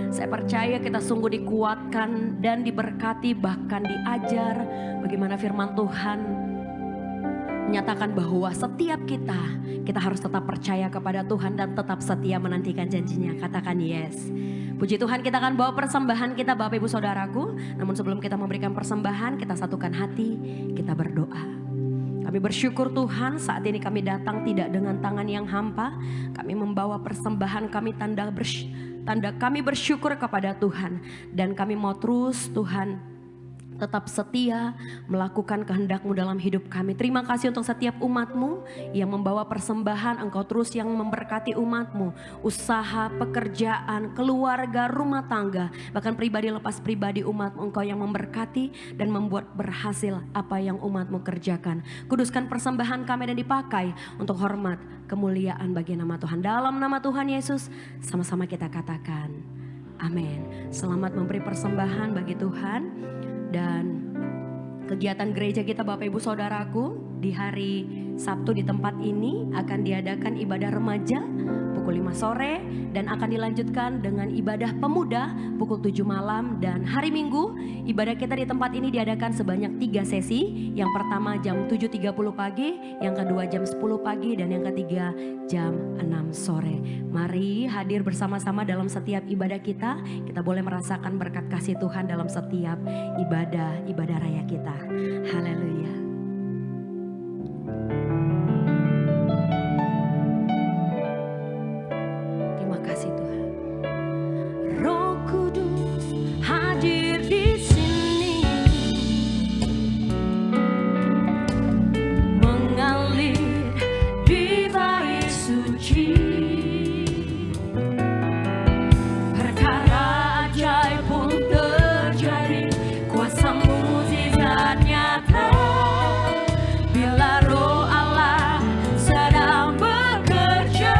Speaker 4: Saya percaya kita sungguh dikuatkan dan diberkati, bahkan diajar bagaimana firman Tuhan menyatakan bahwa setiap kita harus tetap percaya kepada Tuhan dan tetap setia menantikan janjinya. Katakan yes. Puji Tuhan, kita akan bawa persembahan kita Bapak Ibu Saudaraku. Namun sebelum kita memberikan persembahan, kita satukan hati, kita berdoa. Kami bersyukur Tuhan, saat ini kami datang tidak dengan tangan yang hampa. Kami membawa persembahan kami, tanda kami bersyukur kepada Tuhan. Dan kami mau terus Tuhan tetap setia melakukan kehendak-Mu dalam hidup kami. Terima kasih untuk setiap umat-Mu yang membawa persembahan. Engkau terus yang memberkati umat-Mu. Usaha, pekerjaan, keluarga, rumah tangga, bahkan pribadi lepas pribadi umat-Mu. Engkau yang memberkati dan membuat berhasil apa yang umat-Mu kerjakan. Kuduskan persembahan kami dan dipakai untuk hormat, kemuliaan bagi nama Tuhan. Dalam nama Tuhan Yesus sama-sama kita katakan amin. Selamat memberi persembahan bagi Tuhan. Dan kegiatan gereja kita Bapak Ibu Saudaraku di hari Sabtu di tempat ini akan diadakan ibadah remaja pukul 5 sore dan akan dilanjutkan dengan ibadah pemuda pukul 7 malam. Dan hari Minggu ibadah kita di tempat ini diadakan sebanyak 3 sesi. Yang pertama jam 7.30 pagi, yang kedua jam 10 pagi, dan yang ketiga jam 6 sore. Mari hadir bersama-sama dalam setiap ibadah kita. Kita boleh merasakan berkat kasih Tuhan dalam setiap ibadah raya kita. Haleluya. Terima kasih Tuhan. Roh Kudus hadir di sini, mengalir di bait suci. Perkara ajaib pun terjadi, kuasa mukjizat nyata bila Roh Allah sedang bekerja.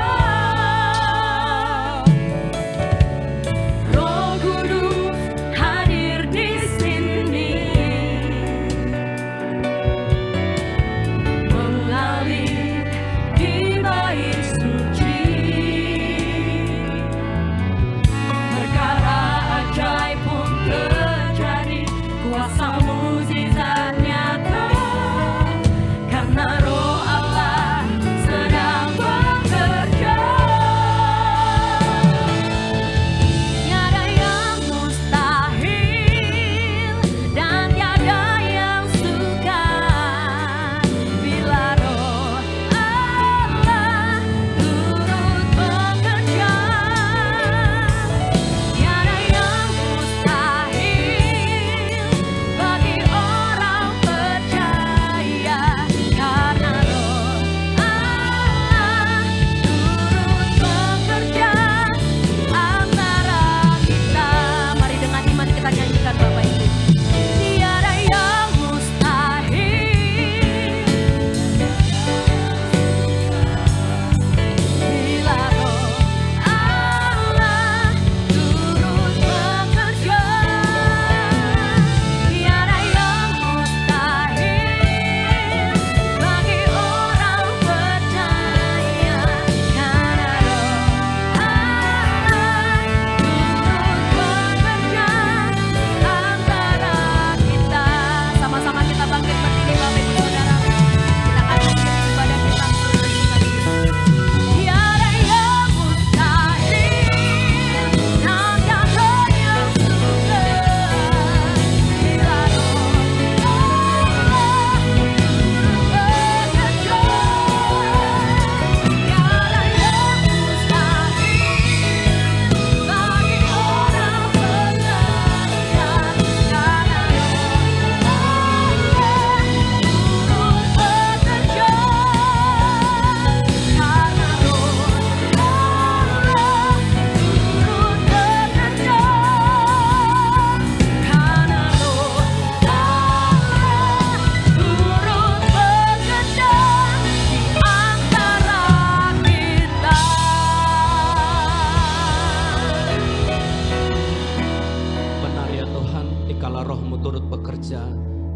Speaker 18: Roh-Mu turut bekerja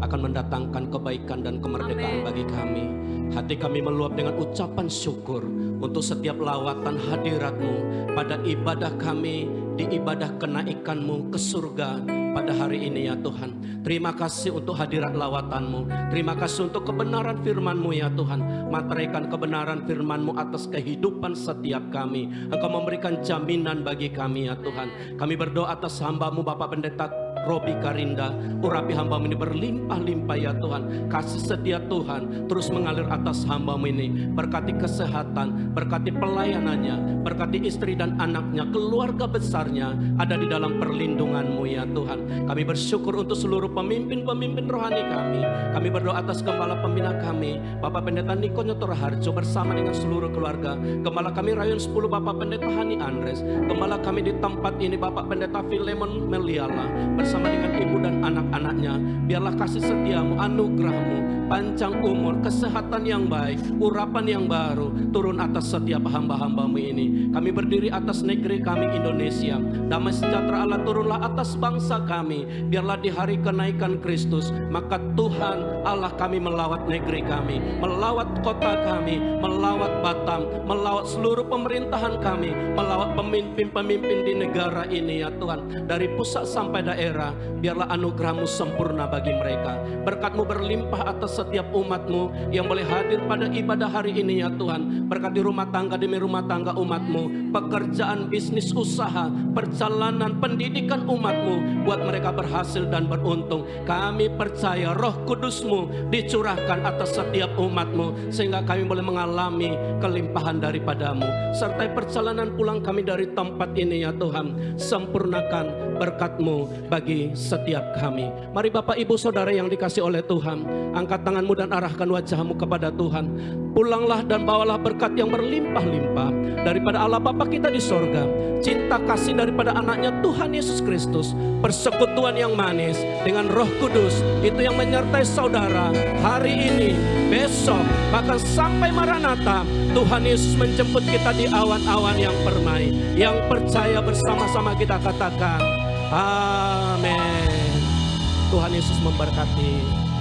Speaker 18: akan mendatangkan kebaikan dan kemerdekaan bagi kami. Hati kami meluap dengan ucapan syukur untuk setiap lawatan hadirat-Mu pada ibadah kami, di ibadah kenaikan-Mu ke surga pada hari ini ya Tuhan. Terima kasih untuk hadirat lawatan-Mu. Terima kasih untuk kebenaran firman-Mu ya Tuhan. Materaikan kebenaran firman-Mu atas kehidupan setiap kami. Engkau memberikan jaminan bagi kami ya Tuhan. Kami berdoa atas hamba-Mu Bapak Pendeta Robi Karinda, urapi hamba-Mu ini berlimpah-limpah ya Tuhan. Kasih setia Tuhan terus mengalir atas hamba-Mu ini. Berkati kesehatan, berkati pelayanannya, berkati istri dan anaknya, keluarga besarnya ada di dalam perlindungan-Mu ya Tuhan. Kami bersyukur untuk seluruh pemimpin-pemimpin rohani kami. Kami berdoa atas gembala pembina kami, Bapak Pendeta Niko Nyotor Harjo bersama dengan seluruh keluarga. Gembala kami Rayon 10 Bapak Pendeta Hani Andres. Gembala kami di tempat ini Bapak Pendeta Filemon Meliala bersama dengan ibu dan anak-anaknya. Biarlah kasih setiamu, anugerahmu, panjang umur, kesehatan yang baik, urapan yang baru turun atas setiap hamba-hambamu ini. Kami berdiri atas negeri kami Indonesia. Damai sejahtera Allah turunlah atas bangsa kami. Biarlah di hari kenaikan Kristus, maka Tuhan Allah kami melawat negeri kami, melawat kota kami, melawat Batam, melawat seluruh pemerintahan kami, melawat pemimpin-pemimpin di negara ini ya Tuhan. Dari pusat sampai daerah, biarlah anugerah-Mu sempurna bagi mereka. Berkat-Mu berlimpah atas setiap umat-Mu yang boleh hadir pada ibadah hari ini ya Tuhan. Berkati rumah tangga demi rumah tangga umat-Mu, pekerjaan, bisnis, usaha, perjalanan, pendidikan umat-Mu, buat mereka berhasil dan beruntung. Kami percaya Roh Kudus-Mu dicurahkan atas setiap umat-Mu, sehingga kami boleh mengalami kelimpahan daripada-Mu. Sertai perjalanan pulang kami dari tempat ini ya Tuhan. Sempurnakan berkat-Mu bagi setiap kami. Mari Bapak Ibu Saudara yang dikasih oleh Tuhan, angkat tangan-Mu dan arahkan wajah-Mu kepada Tuhan. Pulanglah dan bawalah berkat yang berlimpah-limpah daripada Allah Bapa kita di sorga, cinta kasih daripada anaknya Tuhan Yesus Kristus, persekutuan yang manis dengan Roh Kudus itu yang menyertai saudara hari ini, besok, bahkan sampai Maranatha. Tuhan Yesus menjemput kita di awan-awan yang permai. Yang percaya bersama-sama kita katakan amin. Tuhan Yesus memberkati.